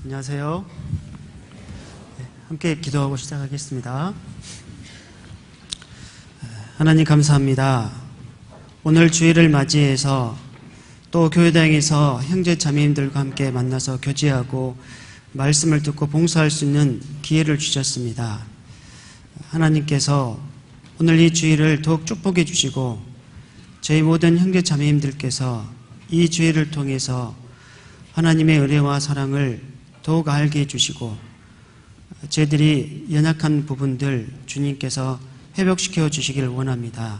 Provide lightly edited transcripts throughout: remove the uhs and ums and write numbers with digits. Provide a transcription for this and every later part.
안녕하세요. 함께 기도하고 시작하겠습니다. 하나님 감사합니다. 오늘 주일을 맞이해서 또 교회당에서 형제 자매님들과 함께 만나서 교제하고 말씀을 듣고 봉사할 수 있는 기회를 주셨습니다. 하나님께서 오늘 이 주일을 더욱 축복해 주시고 저희 모든 형제 자매님들께서 이 주일을 통해서 하나님의 은혜와 사랑을 더욱 알게 해주시고 저희들이 연약한 부분들 주님께서 회복시켜 주시기를 원합니다.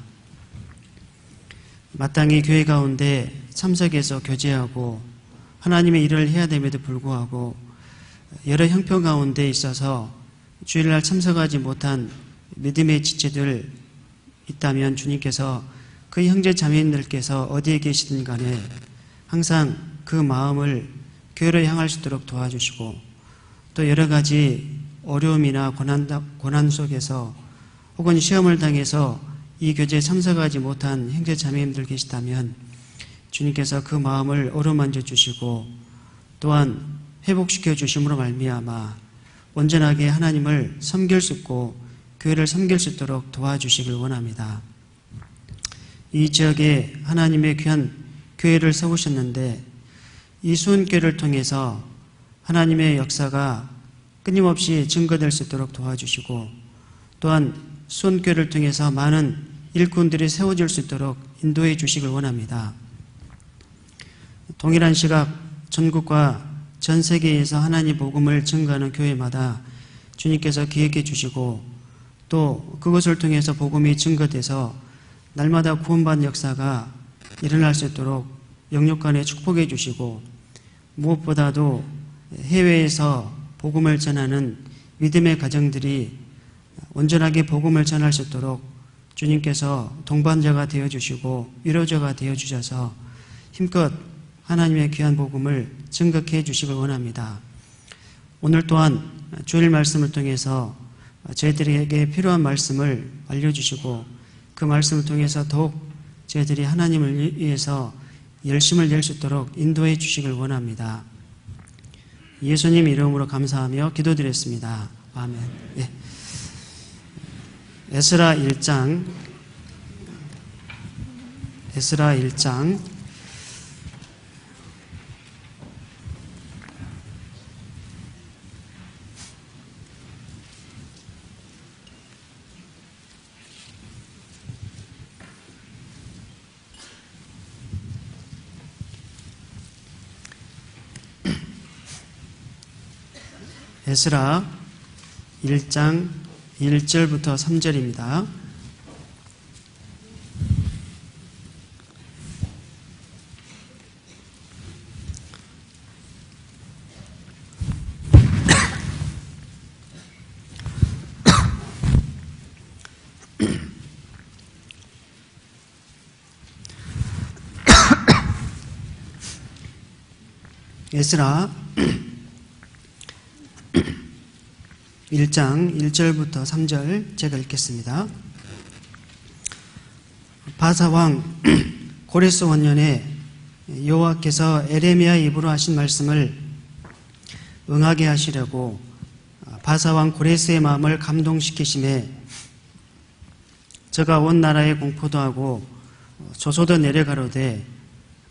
마땅히 교회 가운데 참석해서 교제하고 하나님의 일을 해야 됨에도 불구하고 여러 형편 가운데 있어서 주일날 참석하지 못한 믿음의 지체들 있다면 주님께서 그 형제 자매님들께서 어디에 계시든 간에 항상 그 마음을 교회로 향할 수 있도록 도와주시고 또 여러 가지 어려움이나 고난 속에서 혹은 시험을 당해서 이 교제에 참석하지 못한 형제 자매님들 계시다면 주님께서 그 마음을 어루만져 주시고 또한 회복시켜 주심으로 말미암아 온전하게 하나님을 섬길 수 있고 교회를 섬길 수 있도록 도와주시길 원합니다. 이 지역에 하나님의 귀한 교회를 세우셨는데 이 수원교회를 통해서 하나님의 역사가 끊임없이 증거될 수 있도록 도와주시고 또한 수원교회를 통해서 많은 일꾼들이 세워질 수 있도록 인도해 주시길 원합니다. 동일한 시각 전국과 전 세계에서 하나님 복음을 증거하는 교회마다 주님께서 기획해 주시고 또 그것을 통해서 복음이 증거돼서 날마다 구원받는 역사가 일어날 수 있도록 영육간에 축복해 주시고 무엇보다도 해외에서 복음을 전하는 믿음의 가정들이 온전하게 복음을 전할 수 있도록 주님께서 동반자가 되어주시고 위로자가 되어주셔서 힘껏 하나님의 귀한 복음을 증거해 주시길 원합니다. 오늘 또한 주일 말씀을 통해서 저희들에게 필요한 말씀을 알려주시고 그 말씀을 통해서 더욱 저희들이 하나님을 위해서 열심을 낼 수 있도록 인도해 주시길 원합니다. 예수님 이름으로 감사하며 기도드렸습니다. 아멘. 예. 에스라 1장 에스라 1장 1절부터 3절입니다. 에스라 1장 1절부터 3절 제가 읽겠습니다. 바사왕 고레스 원년에 여호와께서 에레미야 입으로 하신 말씀을 응하게 하시려고 바사왕 고레스의 마음을 감동시키심에 저가 온 나라에 공포도 하고 조소도 내려가로되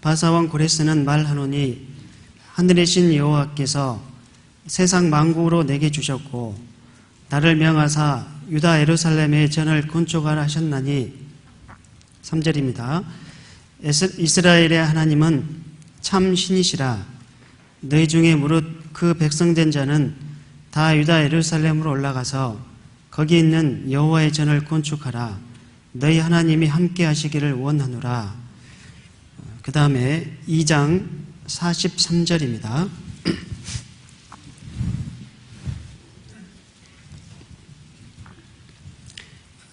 바사왕 고레스는 말하노니 하늘의 신 여호와께서 세상 만국으로 내게 주셨고 나를 명하사 유다 예루살렘의 전을 건축하라 하셨나니 3절입니다. 이스라엘의 하나님은 참 신이시라. 너희 중에 무릇 그 백성된 자는 다 유다 예루살렘으로 올라가서 거기 있는 여호와의 전을 건축하라. 너희 하나님이 함께 하시기를 원하노라. 그 다음에 2장 43절입니다.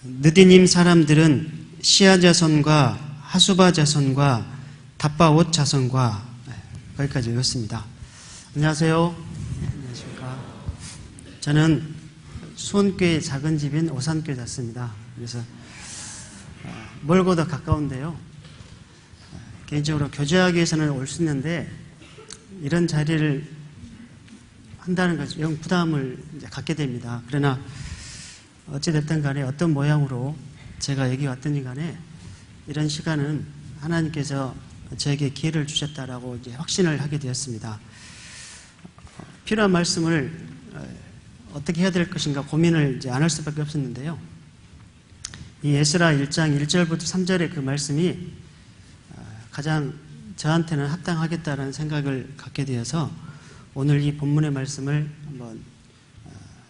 느디님 사람들은 시아 자손과 하수바 자손과 답바옷 자손과 거기까지 읽었습니다. 안녕하세요. 안녕하십니까. 저는 수원교회 작은 집인 오산교에 샀습니다. 그래서 멀고도 가까운데요. 개인적으로 교제하기 위해서는 올 수 있는데 이런 자리를 한다는 것이 영 부담을 이제 갖게 됩니다. 그러나 어찌됐든 간에 어떤 모양으로 제가 여기 왔더니 간에 이런 시간은 하나님께서 저에게 기회를 주셨다라고 이제 확신을 하게 되었습니다. 필요한 말씀을 어떻게 해야 될 것인가 고민을 이제 안 할 수밖에 없었는데요. 이 에스라 1장 1절부터 3절의 그 말씀이 가장 저한테는 합당하겠다라는 생각을 갖게 되어서 오늘 이 본문의 말씀을 한번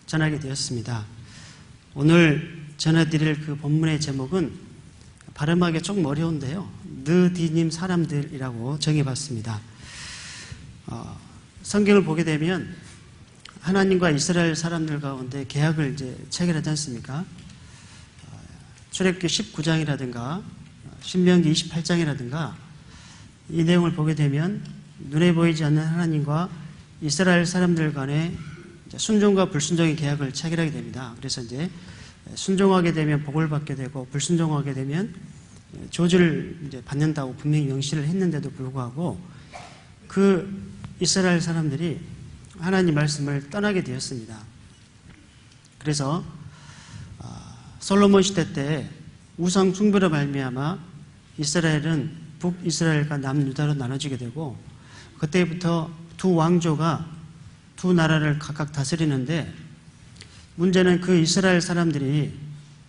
전하게 되었습니다. 오늘 전해드릴 그 본문의 제목은 발음하기 조금 어려운데요. 느디님 사람들이라고 정해봤습니다. 성경을 보게 되면 하나님과 이스라엘 사람들 가운데 계약을 이제 체결하지 않습니까? 출애굽기 19장이라든가 신명기 28장이라든가 이 내용을 보게 되면 눈에 보이지 않는 하나님과 이스라엘 사람들 간에 순종과 불순종의 계약을 체결하게 됩니다. 그래서 이제 순종하게 되면 복을 받게 되고 불순종하게 되면 저주를 이제 받는다고 분명히 명시를 했는데도 불구하고 그 이스라엘 사람들이 하나님 말씀을 떠나게 되었습니다. 그래서 솔로몬 시대 때 우상 숭배로 말미암아 이스라엘은 북이스라엘과 남유다로 나눠지게 되고 그때부터 두 왕조가 두 나라를 각각 다스리는데 문제는 그 이스라엘 사람들이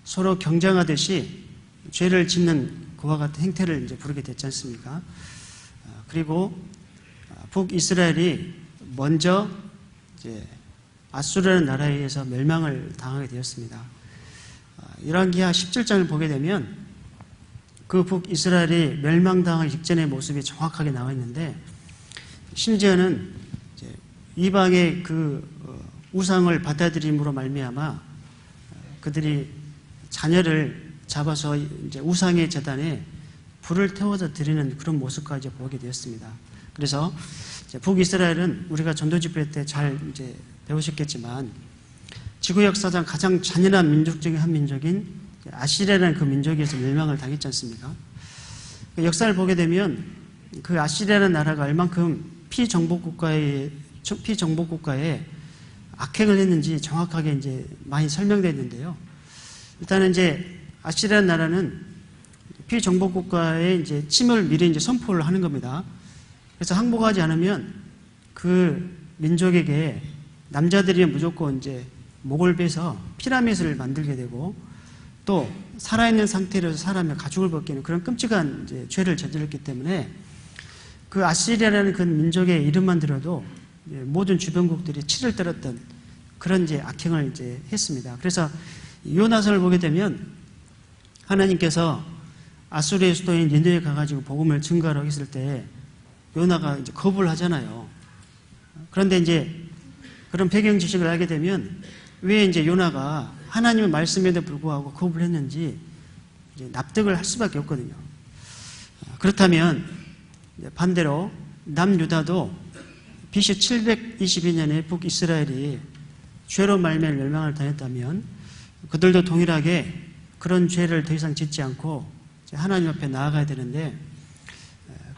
서로 경쟁하듯이 죄를 짓는 그와 같은 행태를 이제 부르게 됐지 않습니까? 그리고 북이스라엘이 먼저 이제 아수르라는 나라에 의해서 멸망을 당하게 되었습니다. 열왕기하 17장을 보게 되면 그 북이스라엘이 멸망당할 직전의 모습이 정확하게 나와 있는데 심지어는 이제 이방의 그 우상을 받아들임으로 말미암아 그들이 자녀를 잡아서 이제 우상의 제단에 불을 태워서 드리는 그런 모습까지 보게 되었습니다. 그래서 북이스라엘은 우리가 전도집회 때 잘 이제 배우셨겠지만 지구 역사상 가장 잔인한 민족 중에 한 민족인 아시리아라는 그 민족에서 멸망을 당했지 않습니까? 그 역사를 보게 되면 그 아시리아라는 나라가 얼만큼 피정복 국가에 악행을 했는지 정확하게 이제 많이 설명되어 있는데요. 일단은 이제 아시리아 나라는 피정복 국가에 이제 침을 미리 이제 선포를 하는 겁니다. 그래서 항복하지 않으면 그 민족에게 남자들이 무조건 이제 목을 베서 피라밋을 만들게 되고 또 살아있는 상태로 사람의 가죽을 벗기는 그런 끔찍한 이제 죄를 저질렀기 때문에 그 아시리아라는 그 민족의 이름만 들어도 모든 주변국들이 치를 떨었던 그런 이제 악행을 이제 했습니다. 그래서 요나서를 보게 되면 하나님께서 아수르의 수도인 니느웨에 가가지고 복음을 증거하라고 했을 때 요나가 이제 거부를 하잖아요. 그런데 이제 그런 배경 지식을 알게 되면 왜 이제 요나가 하나님의 말씀에도 불구하고 거부를 했는지 이제 납득을 할 수밖에 없거든요. 그렇다면 반대로 남유다도 BC 722년에 북이스라엘이 죄로 말미암아 멸망을 당했다면 그들도 동일하게 그런 죄를 더 이상 짓지 않고 하나님 앞에 나아가야 되는데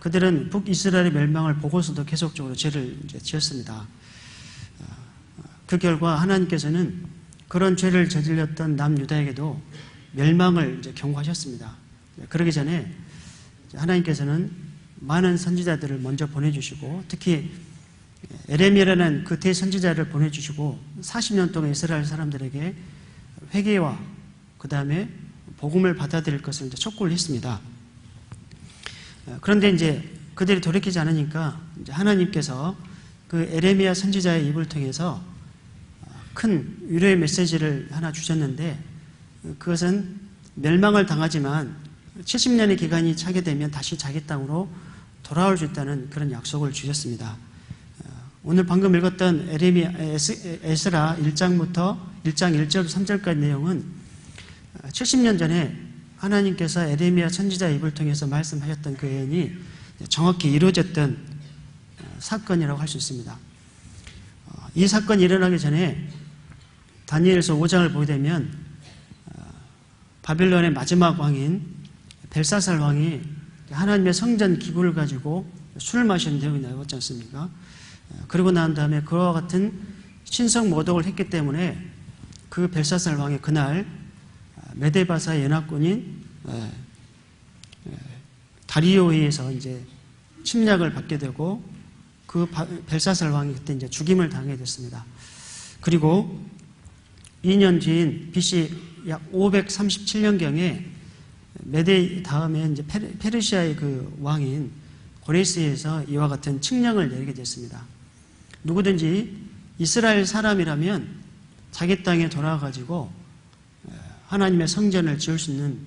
그들은 북이스라엘의 멸망을 보고서도 계속적으로 죄를 이제 지었습니다. 그 결과 하나님께서는 그런 죄를 저질렀던 남유다에게도 멸망을 이제 경고하셨습니다. 그러기 전에 하나님께서는 많은 선지자들을 먼저 보내주시고 특히 에레미야라는 그 대선지자를 보내주시고 40년 동안 이스라엘 사람들에게 회개와 그 다음에 복음을 받아들일 것을 이제 촉구를 했습니다. 그런데 이제 그들이 돌이키지 않으니까 이제 하나님께서 그 에레미야 선지자의 입을 통해서 큰 위로의 메시지를 하나 주셨는데 그것은 멸망을 당하지만 70년의 기간이 차게 되면 다시 자기 땅으로 돌아올 수 있다는 그런 약속을 주셨습니다. 오늘 방금 읽었던 에스라 1장부터 1장 1절 3절까지 내용은 70년 전에 하나님께서 에레미야 선지자의 입을 통해서 말씀하셨던 그 예언이 정확히 이루어졌던 사건이라고 할 수 있습니다. 이 사건이 일어나기 전에 다니엘서 5장을 보게 되면 바빌론의 마지막 왕인 벨사살 왕이 하나님의 성전 기구를 가지고 술을 마시는 내용이 나오지 않습니까? 그러고 난 다음에 그와 같은 신성 모독을 했기 때문에 그 벨사살 왕이 그날 메데바사의 연합군인 다리오에 의해서 이제 침략을 받게 되고 그 벨사살 왕이 그때 이제 죽임을 당하게 됐습니다. 그리고 2년 뒤인 BC 약 537년경에 메데 다음에 이제 페르시아의 그 왕인 고레스에서 이와 같은 칙령을 내리게 됐습니다. 누구든지 이스라엘 사람이라면 자기 땅에 돌아가가지고 하나님의 성전을 지을 수 있는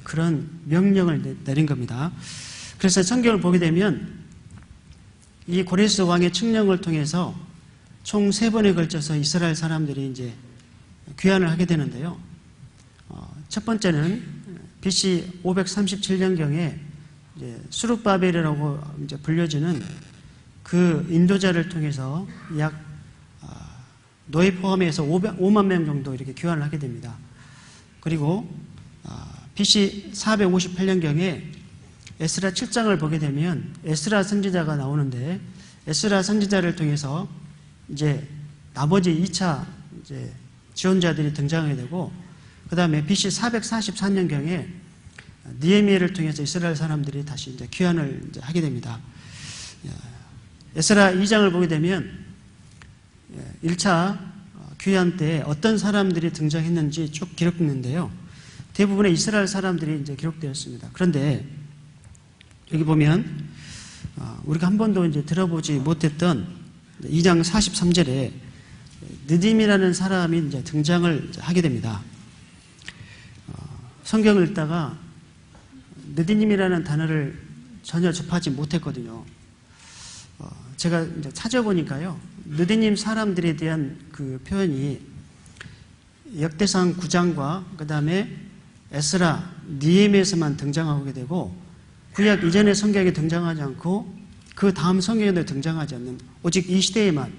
그런 명령을 내린 겁니다. 그래서 성경을 보게 되면 이 고레스 왕의 칙령을 통해서 총 3번에 걸쳐서 이스라엘 사람들이 이제 귀환을 하게 되는데요. 첫 번째는 BC 537년경에 수룹바벨이라고 이제 불려지는 그 인도자를 통해서 약 노예 포함해서 5만 명 정도 이렇게 귀환을 하게 됩니다. 그리고 BC 458년경에 에스라 7장을 보게 되면 에스라 선지자가 나오는데 에스라 선지자를 통해서 이제 나머지 2차 이제 지원자들이 등장하게 되고 그 다음에 BC 444년경에 느헤미야를 통해서 이스라엘 사람들이 다시 이제 귀환을 이제 하게 됩니다. 에스라 2장을 보게 되면 1차 귀환 때 어떤 사람들이 등장했는지 쭉 기록됐는데요. 대부분의 이스라엘 사람들이 이제 기록되었습니다. 그런데 여기 보면 우리가 한 번도 이제 들어보지 못했던 2장 43절에 느딤이라는 사람이 이제 등장을 하게 됩니다. 성경을 읽다가 느디님이라는 단어를 전혀 접하지 못했거든요. 제가 이제 찾아보니까요, 느디님 사람들에 대한 그 표현이 역대상 9장과 그 다음에 에스라, 느헤미야에서만 등장하게 되고 구약 이전의 성경에 등장하지 않고 그 다음 성경에도 등장하지 않는 오직 이 시대에만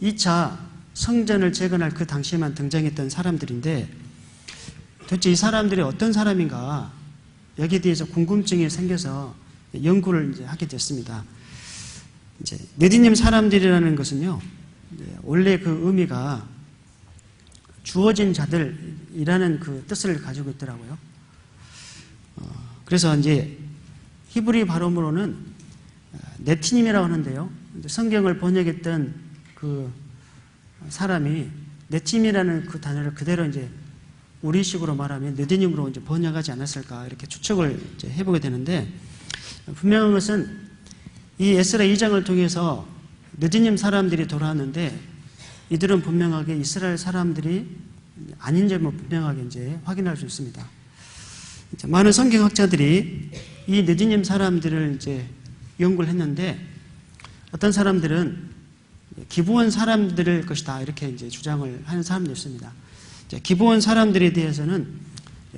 2차 성전을 재건할 그 당시에만 등장했던 사람들인데 도대체 이 사람들이 어떤 사람인가 여기에 대해서 궁금증이 생겨서 연구를 이제 하게 됐습니다. 이제 느디님 사람들이라는 것은요, 원래 그 의미가 주어진 자들이라는 그 뜻을 가지고 있더라고요. 그래서 이제 히브리 발음으로는 네티님이라고 하는데요. 성경을 번역했던 그 사람이 네팀이라는 그 단어를 그대로 이제 우리식으로 말하면 느디님으로 이제 번역하지 않았을까 이렇게 추측을 이제 해보게 되는데 분명한 것은 이 에스라 2장을 통해서 느디님 사람들이 돌아왔는데 이들은 분명하게 이스라엘 사람들이 아닌 점을 분명하게 이제 확인할 수 있습니다. 이제 많은 성경학자들이 이 느디님 사람들을 이제 연구를 했는데 어떤 사람들은 기브온 사람들일 것이다 이렇게 이제 주장을 하는 사람도 있습니다. 기브온 사람들에 대해서는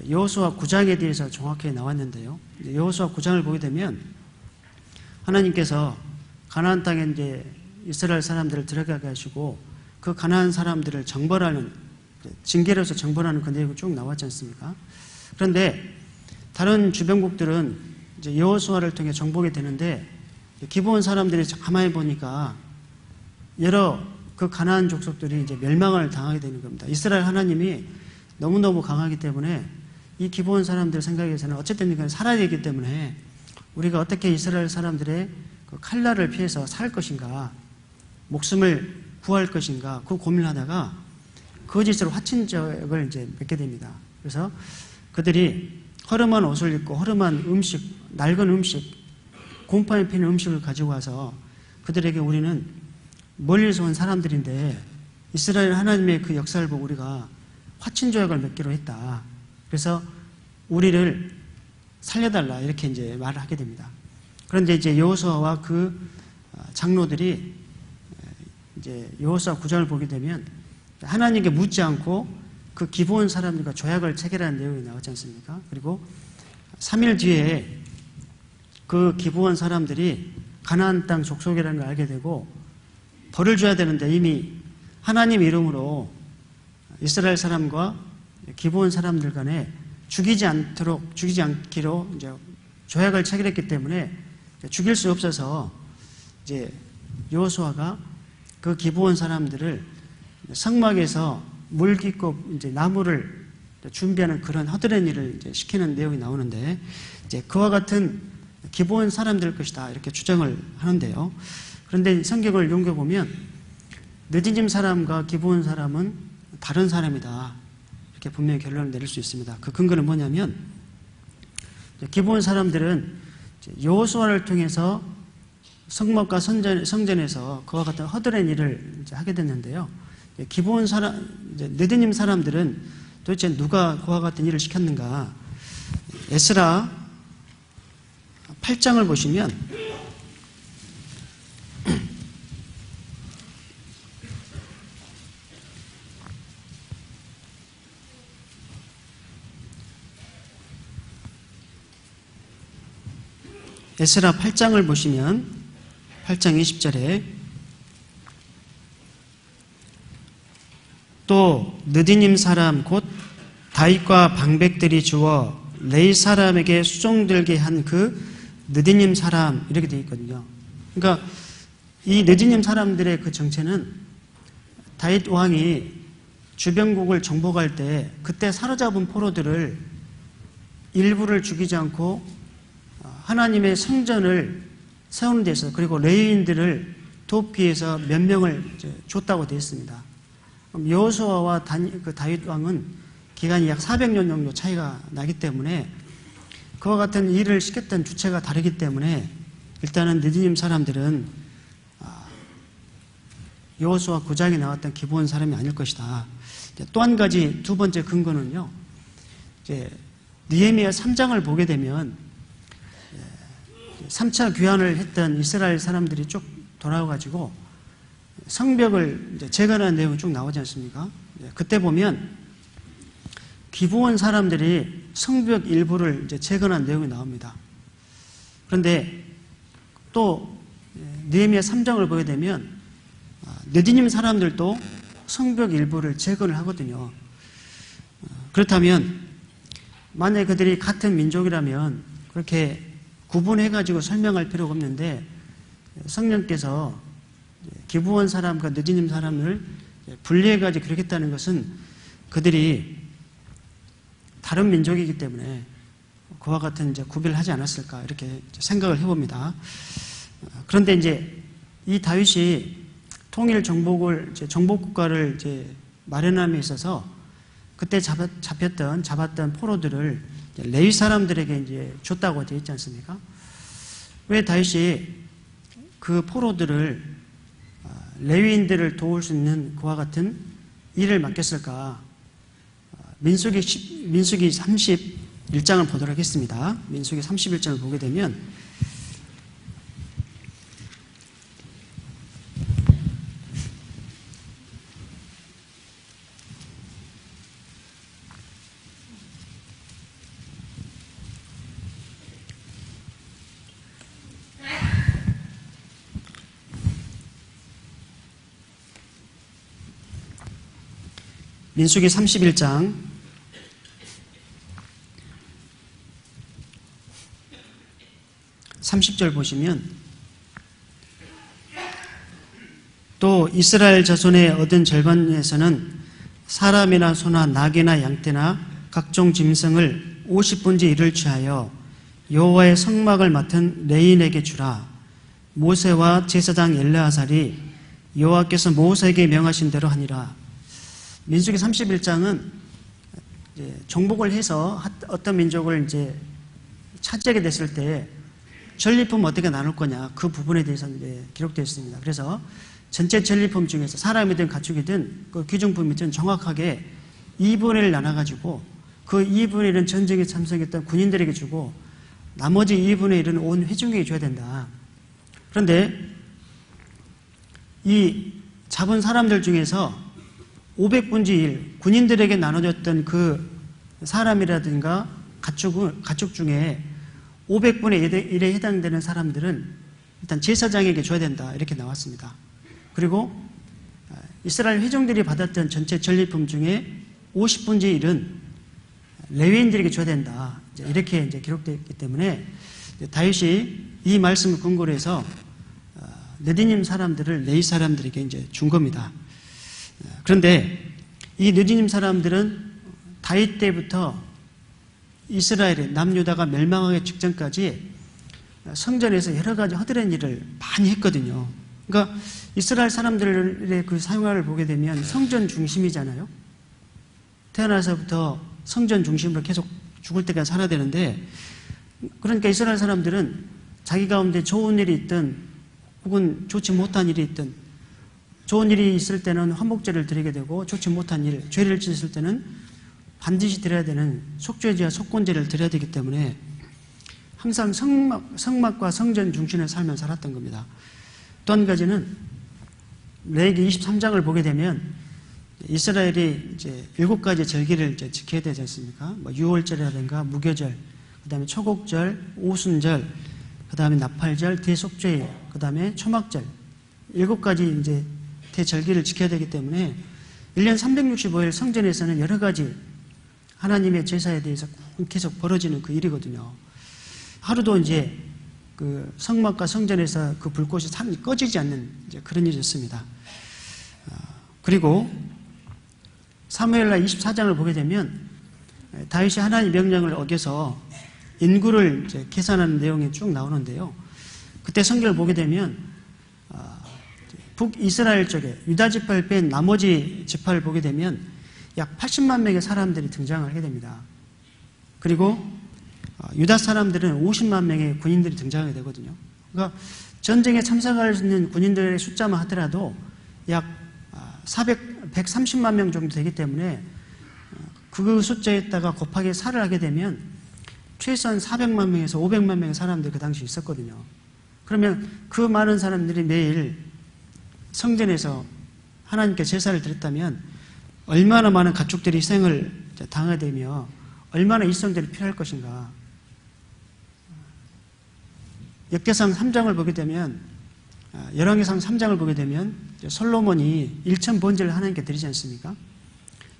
여호수아 9장에 대해서 정확하게 나왔는데요. 여호수아 9장을 보게 되면 하나님께서 가나안 땅에 이제 이스라엘 사람들을 들어가게 하시고 그 가나안 사람들을 정벌하는 징계로서 정벌하는 그 내용이 쭉 나왔지 않습니까? 그런데 다른 주변국들은 이제 여호수아를 통해 정복이 되는데 기브온 사람들이 가만히 보니까 여러 그 가나안 족속들이 이제 멸망을 당하게 되는 겁니다. 이스라엘 하나님이 너무너무 강하기 때문에 이 기브온 사람들 생각에서는 어쨌든 살아야 되기 때문에 우리가 어떻게 이스라엘 사람들의 그 칼날을 피해서 살 것인가, 목숨을 구할 것인가 그 고민하다가 거짓으로 화친적을 이제 맺게 됩니다. 그래서 그들이 허름한 옷을 입고 허름한 음식, 낡은 음식, 곰팡이 피는 음식을 가지고 와서 그들에게 우리는 멀리서 온 사람들인데 이스라엘 하나님의 그 역사를 보고 우리가 화친조약을 맺기로 했다. 그래서 우리를 살려달라 이렇게 이제 말을 하게 됩니다. 그런데 이제 여호수아와 그 장로들이 이제 여호수아 9장을 보게 되면 하나님께 묻지 않고 그 기브온 사람들과 조약을 체결하는 내용이 나오지 않습니까? 그리고 3일 뒤에 그 기브온 사람들이 가나안 땅 족속이라는 걸 알게 되고 벌을 줘야 되는데 이미 하나님 이름으로 이스라엘 사람과 기브온 사람들 간에 죽이지 않기로 이제 조약을 체결했기 때문에 죽일 수 없어서 이제 여호수아가 그 기브온 사람들을 성막에서 물 깃고 이제 나무를 준비하는 그런 허드렛 일을 이제 시키는 내용이 나오는데, 이제 그와 같은 기본 사람들 것이다 이렇게 주장을 하는데요. 그런데 성경을 연구해보면 느디님 사람과 기브온 사람은 다른 사람이다 이렇게 분명히 결론을 내릴 수 있습니다. 그 근거는 뭐냐면, 기브온 사람들은 여호수아를 통해서 성막과 성전에서 그와 같은 허드렛 일을 이제 하게 됐는데요. 기브온 사람, 느디님 사람들은 도대체 누가 그와 같은 일을 시켰는가? 에스라 8장을 보시면 에스라 8장을 보시면 8장 20절에 또 느디님 사람 곧 다윗과 방백들이 주어 레이 사람에게 수종들게 한 그 느디님 사람 이렇게 되어 있거든요. 그러니까 이 느디님 사람들의 그 정체는 다윗 왕이 주변국을 정복할 때 그때 사로잡은 포로들을 일부를 죽이지 않고 하나님의 성전을 세우는 데서, 그리고 레위인들을 돕기 위해서 몇 명을 줬다고 되어 있습니다. 여호수아와 다윗 왕은 기간이 약 400년 정도 차이가 나기 때문에 그와 같은 일을 시켰던 주체가 다르기 때문에 일단은 느디님 사람들은 여호수아 9장에 나왔던 기브온 사람이 아닐 것이다. 또 한 가지 두 번째 근거는요, 느헤미야 3장을 보게 되면 3차 귀환을 했던 이스라엘 사람들이 쭉 돌아와가지고 성벽을 이제 재건하는 내용이 쭉 나오지 않습니까? 그때 보면 기브온 사람들이 성벽 일부를 이제 재건한 내용이 나옵니다. 그런데 또 느헤미야 3장을 보게 되면 느디님 사람들도 성벽 일부를 재건을 하거든요. 그렇다면 만약에 그들이 같은 민족이라면 그렇게 구분해가지고 설명할 필요가 없는데, 성령께서 기브온 사람과 느디님 사람을 분리해가지고 그러겠다는 것은 그들이 다른 민족이기 때문에 그와 같은 이제 구별을 하지 않았을까 이렇게 생각을 해봅니다. 그런데 이제 이 다윗이 통일 정복을 정복 국가를 이제 마련함에 있어서 그때 잡았던 포로들을 레위 사람들에게 이제 줬다고 되어 있지 않습니까? 왜 다윗이 그 포로들을 레위인들을 도울 수 있는 그와 같은 일을 맡겼을까? 민수기 31장을 보도록 하겠습니다. 민수기 31장을 보게 되면 민수기 31장 30절 보시면, 또 이스라엘 자손의 얻은 절반에서는 사람이나 소나 낙이나 양떼나 각종 짐승을 50분지 1을 취하여 여호와의 성막을 맡은 레인에게 주라. 모세와 제사장 엘르아살이 여호와께서 모세에게 명하신 대로 하니라. 민수기 31장은 정복을 해서 어떤 민족을 이제 차지하게 됐을 때 전리품 어떻게 나눌 거냐, 그 부분에 대해서 이제 기록되어 있습니다. 그래서 전체 전리품 중에서 사람이든 가축이든 그 귀중품이든 정확하게 2분의 1 나눠가지고 그 2분의 1은 전쟁에 참석했던 군인들에게 주고 나머지 2분의 1은 온 회중에게 줘야 된다. 그런데 이 잡은 사람들 중에서 500분지 1, 군인들에게 나눠줬던 그 사람이라든가 가축 중에 500분의 1에 해당되는 사람들은 일단 제사장에게 줘야 된다 이렇게 나왔습니다. 그리고 이스라엘 회중들이 받았던 전체 전리품 중에 50분지 1은 레위인들에게 줘야 된다 이렇게 이제 기록되어 있기 때문에 다윗이 이 말씀을 근거로 해서 느디님 사람들을 레위 사람들에게 이제 준 겁니다. 그런데 이 느디님 사람들은 다윗 때부터 이스라엘의 남유다가 멸망하기 직전까지 성전에서 여러 가지 허드렛 일을 많이 했거든요. 그러니까 이스라엘 사람들의 그 생활을 보게 되면 성전 중심이잖아요. 태어나서부터 성전 중심으로 계속 죽을 때까지 살아야 되는데, 그러니까 이스라엘 사람들은 자기 가운데 좋은 일이 있든 혹은 좋지 못한 일이 있든, 좋은 일이 있을 때는 화목제를 드리게 되고 좋지 못한 일, 죄를 짓을 때는 반드시 드려야 되는 속죄제와 속건제를 드려야 되기 때문에 항상 성막과 성전 중심의 삶을 살았던 겁니다. 또 한 가지는 레위기 23장을 보게 되면 이스라엘이 이제 7가지 절기를 이제 지켜야 되지 않습니까? 뭐 유월절이라든가 무교절, 그 다음에 초곡절, 오순절, 그 다음에 나팔절, 대속죄일, 그 다음에 초막절, 7가지 이제 대절기를 지켜야 되기 때문에 1년 365일 성전에서는 여러 가지 하나님의 제사에 대해서 계속 벌어지는 그 일이거든요. 하루도 이제 그 성막과 성전에서 그 불꽃이 꺼지지 않는 이제 그런 일이었습니다. 그리고 사무엘하 24장을 보게 되면 다윗이 하나님의 명령을 어겨서 인구를 이제 계산하는 내용이 쭉 나오는데요. 그때 성경을 보게 되면 북이스라엘 쪽에 유다 지파를 뺀 나머지 지파를 보게 되면 약 80만 명의 사람들이 등장을 하게 됩니다. 그리고 유다 사람들은 50만 명의 군인들이 등장하게 되거든요. 그러니까 전쟁에 참석할 수 있는 군인들의 숫자만 하더라도 약 130만 명 정도 되기 때문에 그 숫자에다가 곱하기 4를 하게 되면 최소한 400만 명에서 500만 명의 사람들이 그 당시 있었거든요. 그러면 그 많은 사람들이 매일 성전에서 하나님께 제사를 드렸다면 얼마나 많은 가축들이 희생을 당하게 되며 얼마나 일손들이 필요할 것인가. 역대상 3장을 보게 되면, 열왕기상 3장을 보게 되면 솔로몬이 1000번제를 하나님께 드리지 않습니까?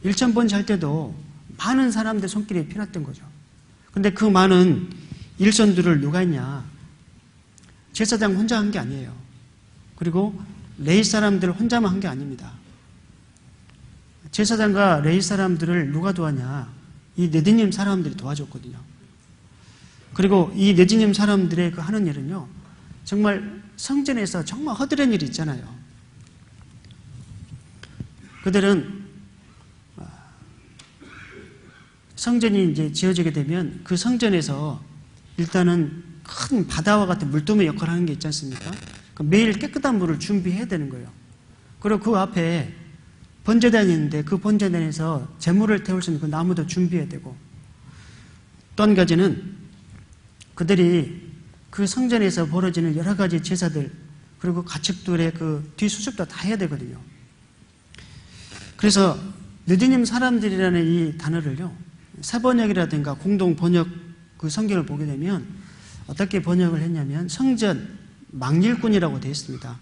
1000번제 할 때도 많은 사람들 손길이 필요했던 거죠. 근데 그 많은 일손들을 누가 했냐? 제사장 혼자 한 게 아니에요. 그리고 레위 사람들 혼자만 한 게 아닙니다. 제사장과 레위 사람들을 누가 도왔냐? 이 느디님 사람들이 도와줬거든요. 그리고 이 느디님 사람들의 그 하는 일은요, 정말 성전에서 정말 허드렛 일이 있잖아요. 그들은 성전이 이제 지어지게 되면 그 성전에서 일단은 큰 바다와 같은 물도의 역할을 하는 게 있지 않습니까? 매일 깨끗한 물을 준비해야 되는 거예요. 그리고 그 앞에 번제단이 있는데 그 번제단에서 제물을 태울 수 있는 그 나무도 준비해야 되고, 또 한 가지는 그들이 그 성전에서 벌어지는 여러 가지 제사들, 그리고 가축들의 그 뒤수습도 다 해야 되거든요. 그래서 느디님 사람들이라는 이 단어를요, 새번역이라든가 공동 번역 그 성경을 보게 되면 어떻게 번역을 했냐면 성전 망일꾼이라고 되어 있습니다.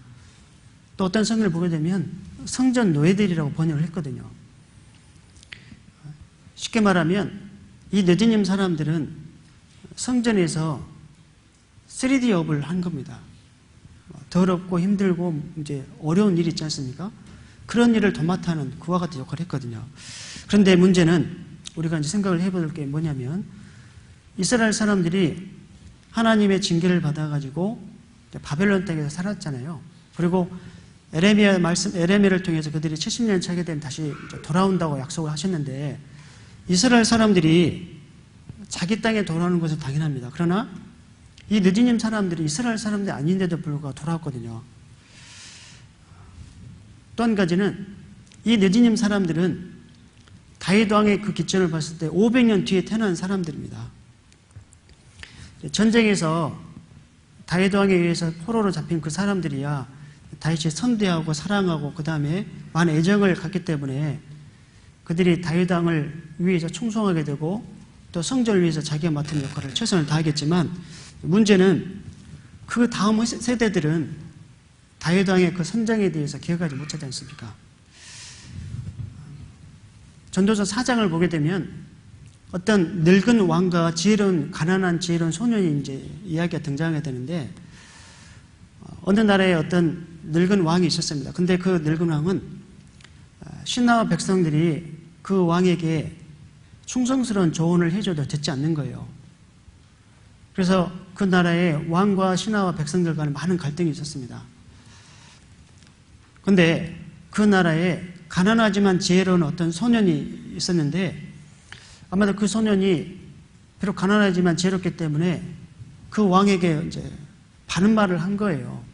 또 어떤 성경을 보게 되면 성전 노예들이라고 번역을 했거든요. 쉽게 말하면 이 느디님 사람들은 성전에서 3D업을 한 겁니다. 더럽고 힘들고 이제 어려운 일이 있지 않습니까? 그런 일을 도맡아 하는 그와 같은 역할을 했거든요. 그런데 문제는 우리가 이제 생각을 해볼 게 뭐냐면, 이스라엘 사람들이 하나님의 징계를 받아가지고 바벨론 땅에서 살았잖아요. 그리고 에레미야를 통해서 그들이 70년 차게 되면 다시 돌아온다고 약속을 하셨는데, 이스라엘 사람들이 자기 땅에 돌아오는 것은 당연합니다. 그러나 이 느디님 사람들이 이스라엘 사람들이 아닌데도 불구하고 돌아왔거든요. 또 한 가지는 이 느디님 사람들은 다윗 왕의 그 기전을 봤을 때 500년 뒤에 태어난 사람들입니다. 전쟁에서 다윗 왕에 의해서 포로로 잡힌 그 사람들이야 다윗이 선대하고 사랑하고 그 다음에 많은 애정을 갖기 때문에 그들이 다윗 왕을 위해서 충성하게 되고 또 성전을 위해서 자기가 맡은 역할을 최선을 다하겠지만, 문제는 그 다음 세대들은 다윗 왕의 그 선장에 대해서 기억하지 못하지 않습니까? 전도서 4장을 보게 되면 어떤 늙은 왕과 가난한 지혜로운 소년이 이제 이야기가 등장하게 되는데, 어느 나라에 어떤 늙은 왕이 있었습니다. 근데 그 늙은 왕은 신하와 백성들이 그 왕에게 충성스러운 조언을 해줘도 듣지 않는 거예요. 그래서 그 나라에 왕과 신하와 백성들 간에 많은 갈등이 있었습니다. 그런데 그 나라에 가난하지만 지혜로운 어떤 소년이 있었는데, 아마도 그 소년이 비록 가난하지만 지혜롭기 때문에 그 왕에게 이제 바른 말을 한 거예요.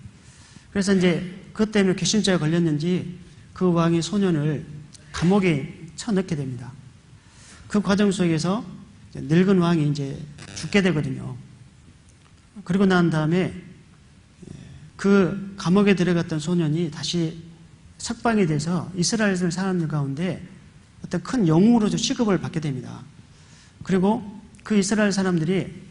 그래서 이제 그것 때문에 괘씸죄에 걸렸는지 그 왕이 소년을 감옥에 쳐넣게 됩니다. 그 과정 속에서 늙은 왕이 이제 죽게 되거든요. 그리고 난 다음에 그 감옥에 들어갔던 소년이 다시 석방이 돼서 이스라엘 사람들 가운데 어떤 큰 영웅으로 취급을 받게 됩니다. 그리고 그 이스라엘 사람들이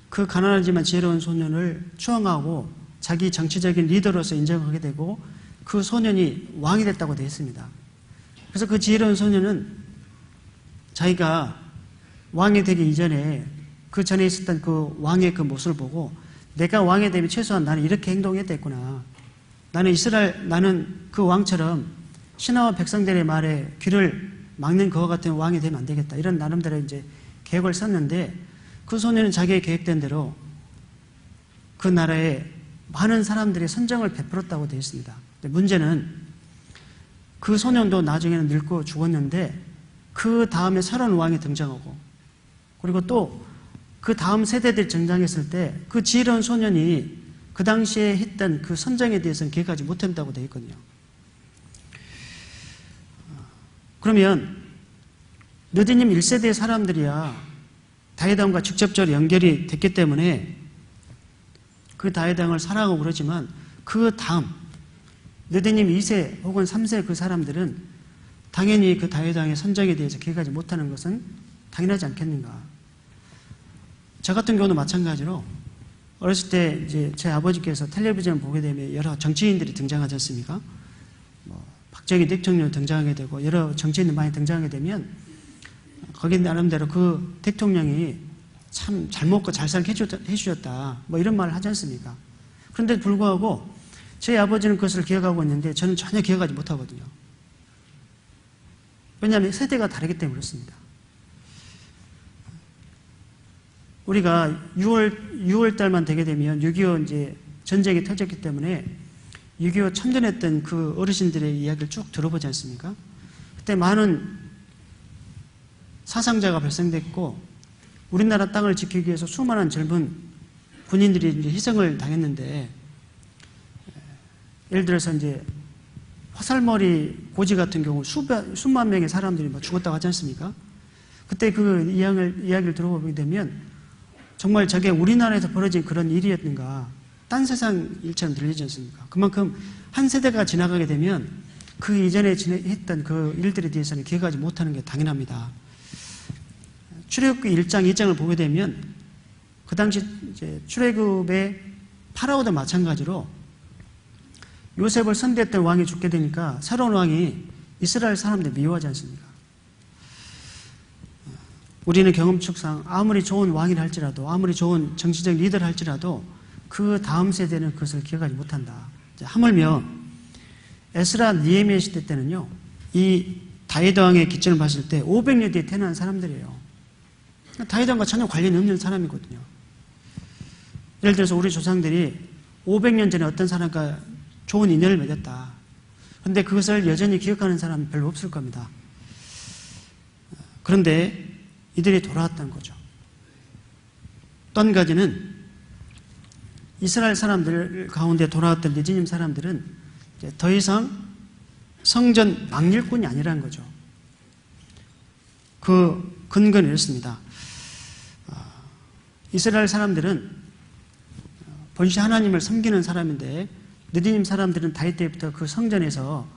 그 가난하지만 지혜로운 소년을 추앙하고 자기 정치적인 리더로서 인정하게 되고 그 소년이 왕이 됐다고 되어 있습니다. 그래서 그 지혜로운 소년은 자기가 왕이 되기 이전에 그 전에 있었던 그 왕의 그 모습을 보고 내가 왕이 되면 최소한 나는 이렇게 행동해야 됐구나. 나는 그 왕처럼 신하와 백성들의 말에 귀를 막는 그와 같은 왕이 되면 안 되겠다. 이런 나름대로 이제 계획을 썼는데 그 소년은 자기의 계획된 대로 그 나라에 많은 사람들이 선정을 베풀었다고 되어 있습니다. 문제는 그 소년도 나중에는 늙고 죽었는데 그 다음에 새로운 왕이 등장하고 그리고 또 그 다음 세대들이 등장했을 때 그 지혜로운 소년이 그 당시에 했던 그 선정에 대해서는 기억하지 못한다고 되어 있거든요. 그러면 느디님 1세대의 사람들이야 다윗왕과 직접적으로 연결이 됐기 때문에 그 다윗왕을 사랑하고 그러지만 그 다음 느디님 2세 혹은 3세 그 사람들은 당연히 그 다윗왕의 선정에 대해서 기억하지 못하는 것은 당연하지 않겠는가. 저 같은 경우도 마찬가지로 어렸을 때 이제 제 아버지께서 텔레비전을 보게 되면 여러 정치인들이 등장하지 않습니까? 박정희 대통령 등장하게 되고 여러 정치인들 많이 등장하게 되면 거기 나름대로 그 대통령이 참 잘 먹고 잘 살게 해주셨다. 이런 말을 하지 않습니까? 그런데 불구하고 제 아버지는 그것을 기억하고 있는데 저는 전혀 기억하지 못하거든요. 왜냐하면 세대가 다르기 때문에 그렇습니다. 우리가 6월 달만 되게 되면 6.25 이제 전쟁이 터졌기 때문에 6.25 참전했던 그 어르신들의 이야기를 쭉 들어보지 않습니까? 그때 많은 사상자가 발생됐고 우리나라 땅을 지키기 위해서 수많은 젊은 군인들이 이제 희생을 당했는데 예를 들어서 이제 화살머리 고지 같은 경우 수만 명의 사람들이 죽었다고 하지 않습니까? 그때 그 이야기를 들어보게 되면 정말 저게 우리나라에서 벌어진 그런 일이었는가 딴 세상 일처럼 들리지 않습니까? 그만큼 한 세대가 지나가게 되면 그 이전에 했던 그 일들에 대해서는 기억하지 못하는 게 당연합니다. 출애굽기 1장, 2장을 보게 되면 그 당시 이제 출애굽의 파라오도 마찬가지로 요셉을 선대했던 왕이 죽게 되니까 새로운 왕이 이스라엘 사람들 미워하지 않습니까? 우리는 경험축상 아무리 좋은 왕이라 할지라도 아무리 좋은 정치적 리더를 할지라도 그 다음 세대는 그것을 기억하지 못한다. 하물며 에스라 니에미야 시대 때는요, 이 다윗 왕의 기점을 봤을 때 500년 뒤에 태어난 사람들이에요. 다윗 왕과 전혀 관련이 없는 사람이거든요. 예를 들어서 우리 조상들이 500년 전에 어떤 사람과 좋은 인연을 맺었다. 그런데 그것을 여전히 기억하는 사람은 별로 없을 겁니다. 그런데 이들이 돌아왔다는 거죠. 또 한 가지는 이스라엘 사람들 가운데 돌아왔던 느디님 사람들은 이제 더 이상 성전 망일꾼이 아니라는 거죠. 그 근거는 이렇습니다. 이스라엘 사람들은 본시 하나님을 섬기는 사람인데 느디님 사람들은 다윗 때부터 그 성전에서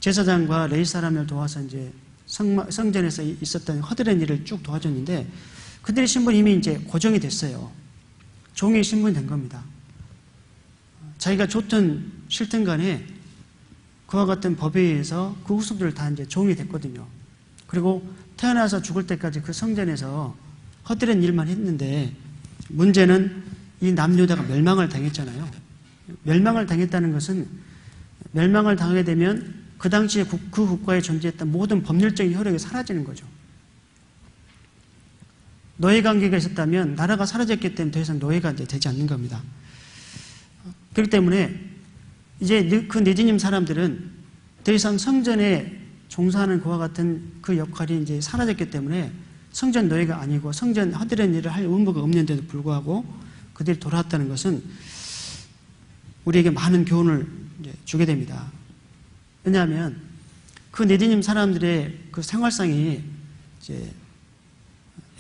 제사장과 레위 사람을 도와서 이제 성전에서 있었던 허드렛 일을 쭉 도와줬는데 그들의 신분이 이미 이제 고정이 됐어요. 종의 신분이 된 겁니다. 자기가 좋든 싫든 간에 그와 같은 법에 의해서 그 후손들 다 이제 종이 됐거든요. 그리고 태어나서 죽을 때까지 그 성전에서 허드렛 일만 했는데 문제는 이 남유다가 멸망을 당했잖아요. 멸망을 당했다는 것은 멸망을 당하게 되면 그 당시에 그 국가에 존재했던 모든 법률적인 효력이 사라지는 거죠. 노예 관계가 있었다면 나라가 사라졌기 때문에 더 이상 노예가 이제 되지 않는 겁니다. 그렇기 때문에 이제 그 네디님 사람들은 더 이상 성전에 종사하는 그와 같은 그 역할이 이제 사라졌기 때문에 성전 노예가 아니고 성전 하드런 일을 할 의무가 없는데도 불구하고 그들이 돌아왔다는 것은 우리에게 많은 교훈을 주게 됩니다. 왜냐하면 그 네디님 사람들의 그 생활상이 이제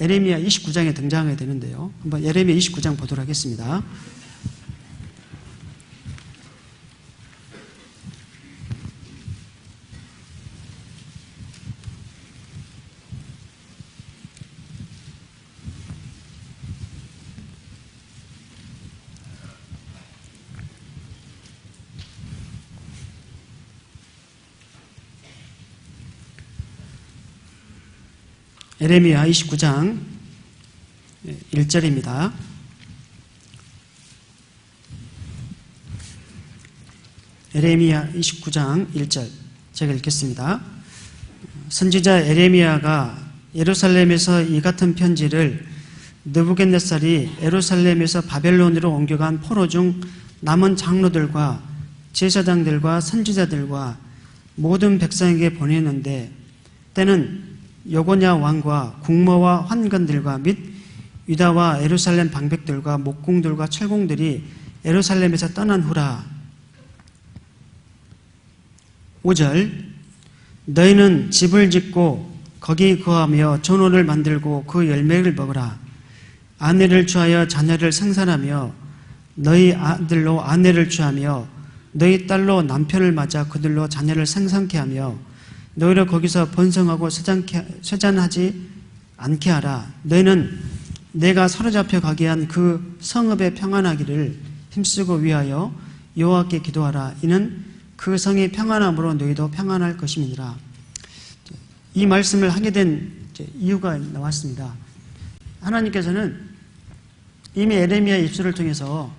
예레미야 29장에 등장하게 되는데요. 한번 예레미야 29장 보도록 하겠습니다. 예레미야 29장 1절입니다. 예레미야 29장 1절 제가 읽겠습니다. 선지자 예레미야가 예루살렘에서 이 같은 편지를 느부갓네살이 예루살렘에서 바벨론으로 옮겨간 포로 중 남은 장로들과 제사장들과 선지자들과 모든 백성에게 보내는데 때는 여고냐 왕과 국모와 환관들과 및 유다와 예루살렘 방백들과 목공들과 철공들이 예루살렘에서 떠난 후라. 5절 너희는 집을 짓고 거기 거하며 전원을 만들고 그 열매를 먹으라. 아내를 취하여 자녀를 생산하며 너희 아들로 아내를 취하며 너희 딸로 남편을 맞아 그들로 자녀를 생산케 하며 너희를 거기서 번성하고 쇠잔하지 않게 하라. 너희는 내가 사로잡혀 가게 한 그 성읍에 평안하기를 힘쓰고 위하여 여호와께 기도하라. 이는 그 성이 평안함으로 너희도 평안할 것임이니라. 이 말씀을 하게 된 이유가 나왔습니다. 하나님께서는 이미 예레미야의 입술을 통해서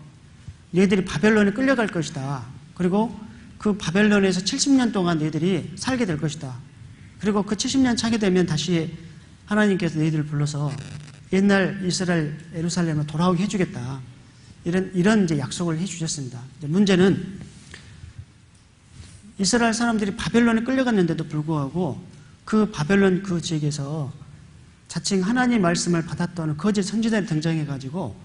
너희들이 바벨론에 끌려갈 것이다. 그리고 그 바벨론에서 70년 동안 너희들이 살게 될 것이다. 그리고 그 70년 차게 되면 다시 하나님께서 너희들을 불러서 옛날 이스라엘 예루살렘으로 돌아오게 해주겠다. 이런 이제 약속을 해주셨습니다. 문제는 이스라엘 사람들이 바벨론에 끌려갔는데도 불구하고 그 바벨론 그 지역에서 자칭 하나님 말씀을 받았던 거짓 선지자들이 등장해가지고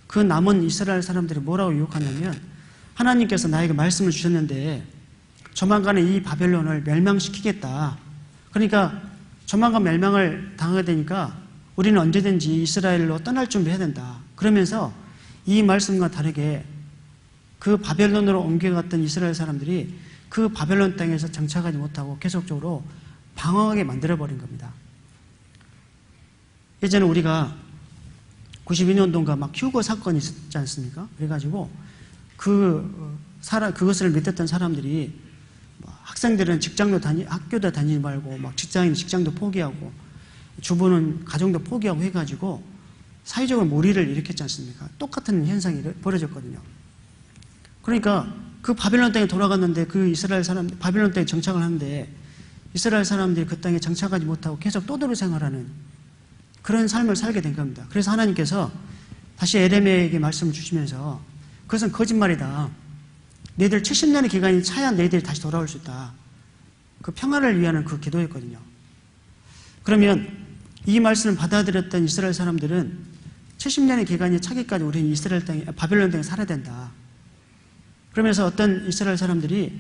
그 남은 이스라엘 사람들이 뭐라고 유혹하냐면 하나님께서 나에게 말씀을 주셨는데 조만간에 이 바벨론을 멸망시키겠다. 그러니까 조만간 멸망을 당하게 되니까 우리는 언제든지 이스라엘로 떠날 준비해야 된다. 그러면서 이 말씀과 다르게 그 바벨론으로 옮겨갔던 이스라엘 사람들이 그 바벨론 땅에서 정착하지 못하고 계속적으로 방황하게 만들어버린 겁니다. 예전에 우리가 92년도인가 막 휴거 사건이 있었지 않습니까? 그래가지고 그것을 믿었던 사람들이 학생들은 학교도 다니지 말고 막 직장인 직장도 포기하고 주부는 가정도 포기하고 해가지고 사회적으로 몰이를 일으켰지 않습니까? 똑같은 현상이 벌어졌거든요. 그러니까 그 바벨론 땅에 돌아갔는데 그 이스라엘 사람 바벨론 땅에 정착을 하는데 이스라엘 사람들이 그 땅에 정착하지 못하고 계속 떠돌이 생활하는 그런 삶을 살게 된 겁니다. 그래서 하나님께서 다시 예레미야에게 말씀을 주시면서 그것은 거짓말이다. 너희들 70년의 기간이 차야 너희들이 다시 돌아올 수 있다. 그 평화를 위한 그 기도였거든요. 그러면 이 말씀을 받아들였던 이스라엘 사람들은 70년의 기간이 차기까지 우리는 이스라엘 땅에, 바벨론 땅에 살아야 된다. 그러면서 어떤 이스라엘 사람들이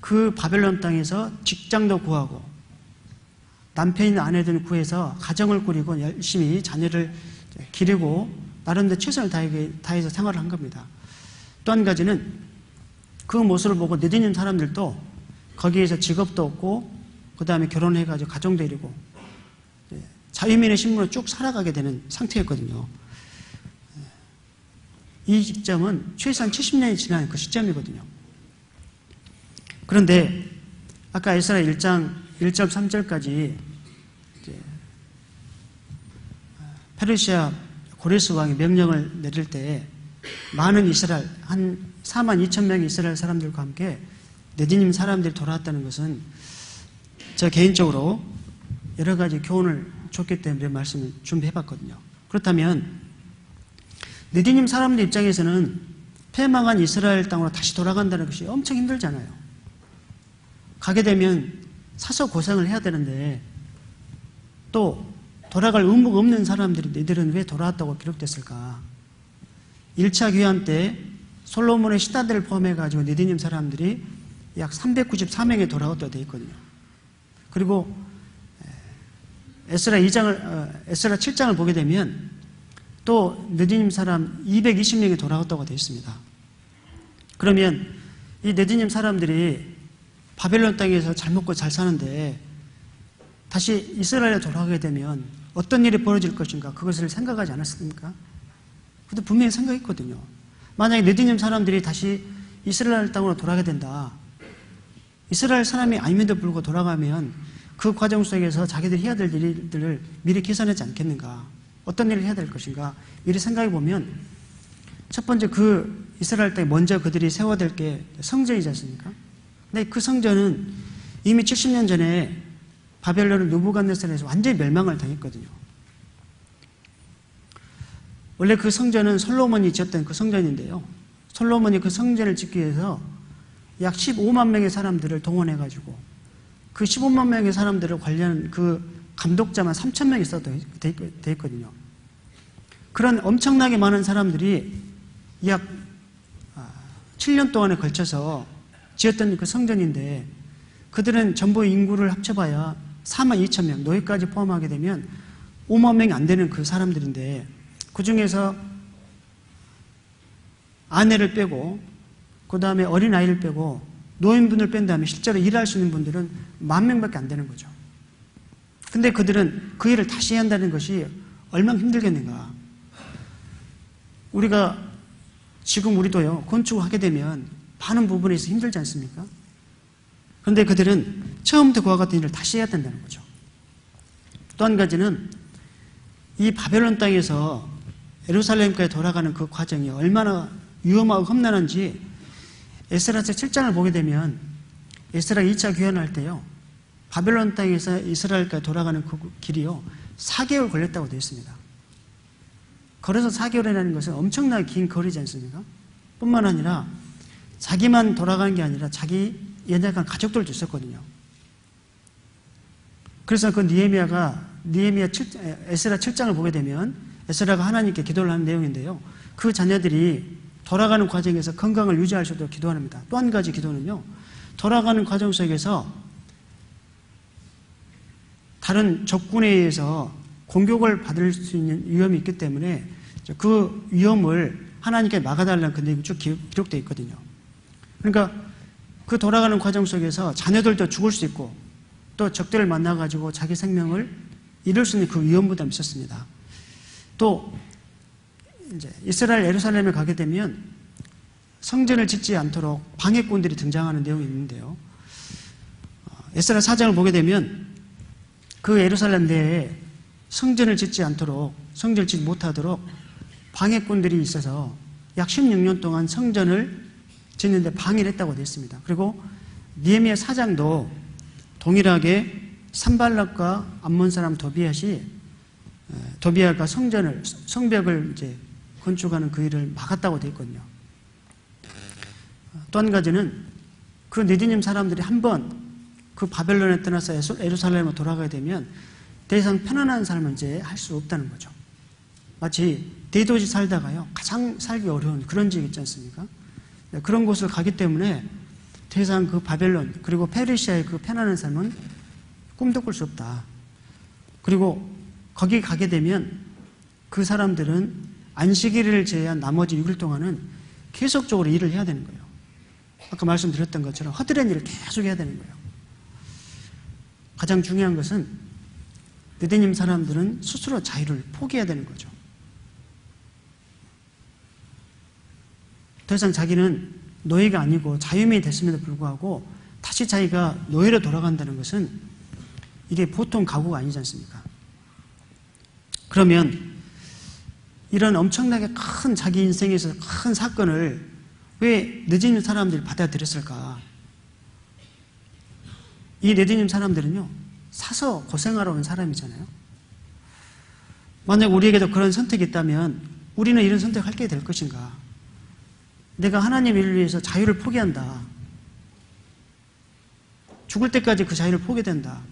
그 바벨론 땅에서 직장도 구하고 남편이나 아내들을 구해서 가정을 꾸리고 열심히 자녀를 기르고 나름대로 최선을 다해서 생활을 한 겁니다. 또 한 가지는 그 모습을 보고 느디는 사람들도 거기에서 직업도 얻고 그 다음에 결혼해가지고 가정도 이루고 자유민의 신분으로 쭉 살아가게 되는 상태였거든요. 이 시점은 최소한 70년이 지난 그 시점이거든요. 그런데 아까 에스라 1장 1절 3절까지 페르시아 고레스 왕이 명령을 내릴 때 많은 이스라엘 한 4만 2천 명의 이스라엘 사람들과 함께 느디님 사람들이 돌아왔다는 것은 저 개인적으로 여러 가지 교훈을 줬기 때문에 말씀을 준비해봤거든요. 그렇다면 느디님 사람들 입장에서는 패망한 이스라엘 땅으로 다시 돌아간다는 것이 엄청 힘들잖아요. 가게 되면 사서 고생을 해야 되는데 또 돌아갈 의무가 없는 사람들이 너희들은 왜 돌아왔다고 기록됐을까? 1차 귀환 때 솔로몬의 시다들을 포함해가지고 느디님 사람들이 약 394명이 돌아왔다고 되어 있거든요. 그리고 에스라 7장을 보게 되면 또 느디님 사람 220명이 돌아왔다고 되어 있습니다. 그러면 이 느디님 사람들이 바벨론 땅에서 잘 먹고 잘 사는데 다시 이스라엘에 돌아가게 되면 어떤 일이 벌어질 것인가 그것을 생각하지 않았습니까? 그것도 분명히 생각했거든요. 만약에 느디님 사람들이 다시 이스라엘 땅으로 돌아가게 된다. 이스라엘 사람이 아님에도 불구하고 돌아가면 그 과정 속에서 자기들이 해야 될 일들을 미리 계산하지 않겠는가? 어떤 일을 해야 될 것인가? 미리 생각해 보면 첫 번째 그 이스라엘 땅에 먼저 그들이 세워야 될 게 성전이지 않습니까? 근데 그 성전은 이미 70년 전에 바벨론의 느부갓네살에서 완전히 멸망을 당했거든요. 원래 그 성전은 솔로몬이 지었던 그 성전인데요. 솔로몬이 그 성전을 짓기 위해서 약 15만 명의 사람들을 동원해가지고 그 15만 명의 사람들을 관리하는 그 감독자만 3천 명이 있어도 돼 있거든요. 그런 엄청나게 많은 사람들이 약 7년 동안에 걸쳐서 지었던 그 성전인데 그들은 전부 인구를 합쳐봐야 4만 2천 명, 노예까지 포함하게 되면 5만 명이 안 되는 그 사람들인데 그 중에서 아내를 빼고 그 다음에 어린아이를 빼고 노인분을 뺀 다음에 실제로 일할 수 있는 분들은 10,000명밖에 안 되는 거죠. 근데 그들은 그 일을 다시 해야 한다는 것이 얼마나 힘들겠는가. 우리가 지금 우리도요 건축을 하게 되면 많은 부분에서 힘들지 않습니까? 그런데 그들은 처음부터 그와 같은 일을 다시 해야 된다는 거죠. 또 한 가지는 이 바벨론 땅에서 예루살렘까지 돌아가는 그 과정이 얼마나 위험하고 험난한지 에스라서 7장을 보게 되면 에스라 2차 귀환할 때요 바벨론 땅에서 이스라엘까지 돌아가는 그 길이요 4개월 걸렸다고 되어 있습니다. 걸어서 4개월이라는 것은 엄청나게 긴 거리지 않습니까? 뿐만 아니라 자기만 돌아가는 게 아니라 자기 연약한 가족들도 있었거든요. 그래서 그 에스라 7장을 보게 되면 에스라가 하나님께 기도를 하는 내용인데요. 그 자녀들이 돌아가는 과정에서 건강을 유지할 수 있도록 기도합니다. 또 한 가지 기도는요. 돌아가는 과정 속에서 다른 적군에 의해서 공격을 받을 수 있는 위험이 있기 때문에 그 위험을 하나님께 막아달라는 그 내용이 쭉 기록되어 있거든요. 그러니까 그 돌아가는 과정 속에서 자녀들도 죽을 수 있고 또 적들을 만나가지고 자기 생명을 잃을 수 있는 그 위험 부담이 있었습니다. 또 이제 이스라엘 예루살렘에 가게 되면 성전을 짓지 않도록 방해꾼들이 등장하는 내용이 있는데요. 에스라 4장을 보게 되면 그 예루살렘 내에 성전을 짓지 않도록 성전을 짓지 못하도록 방해꾼들이 있어서 약 16년 동안 성전을 짓는데 방해를 했다고 되어 있습니다. 그리고 느헤미야 4장도 동일하게 산발락과 암몬 사람 도비아가 성벽을 이제 건축하는 그 일을 막았다고 되어 있거든요. 또 한 가지는 그 느디님 사람들이 한번 그 바벨론에 떠나서 예루살렘으로 돌아가게 되면 더 이상 편안한 삶을 이제 할 수 없다는 거죠. 마치 대도시 살다가요 가장 살기 어려운 그런 지역 있지 않습니까? 그런 곳을 가기 때문에 더 이상 그 바벨론 그리고 페르시아의 그 편안한 삶은 꿈도 꿀 수 없다. 그리고 거기 가게 되면 그 사람들은 안식일을 제외한 나머지 6일 동안은 계속적으로 일을 해야 되는 거예요. 아까 말씀드렸던 것처럼 허드렛 일을 계속 해야 되는 거예요. 가장 중요한 것은 느헤미야 사람들은 스스로 자유를 포기해야 되는 거죠. 더 이상 자기는 노예가 아니고 자유민이 됐음에도 불구하고 다시 자기가 노예로 돌아간다는 것은 이게 보통 각오가 아니지 않습니까? 그러면 이런 엄청나게 큰 자기 인생에서 큰 사건을 왜 느헤미야 사람들이 받아들였을까? 이 네드님 사람들은요, 사서 고생하러 온 사람이잖아요. 만약 우리에게도 그런 선택이 있다면 우리는 이런 선택을 하게 될 것인가? 내가 하나님 일을 위해서 자유를 포기한다. 죽을 때까지 그 자유를 포기된다.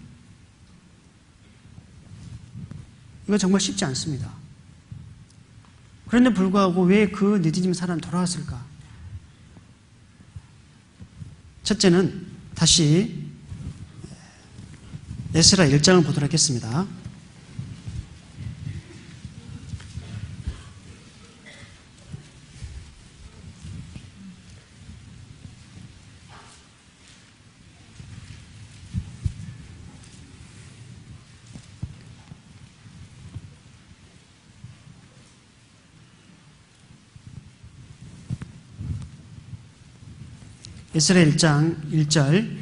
이거 정말 쉽지 않습니다. 그런데 불구하고 왜 그 느디님 사람 돌아왔을까? 첫째는 다시 에스라 1장을 보도록 하겠습니다. 에스라 1장 1절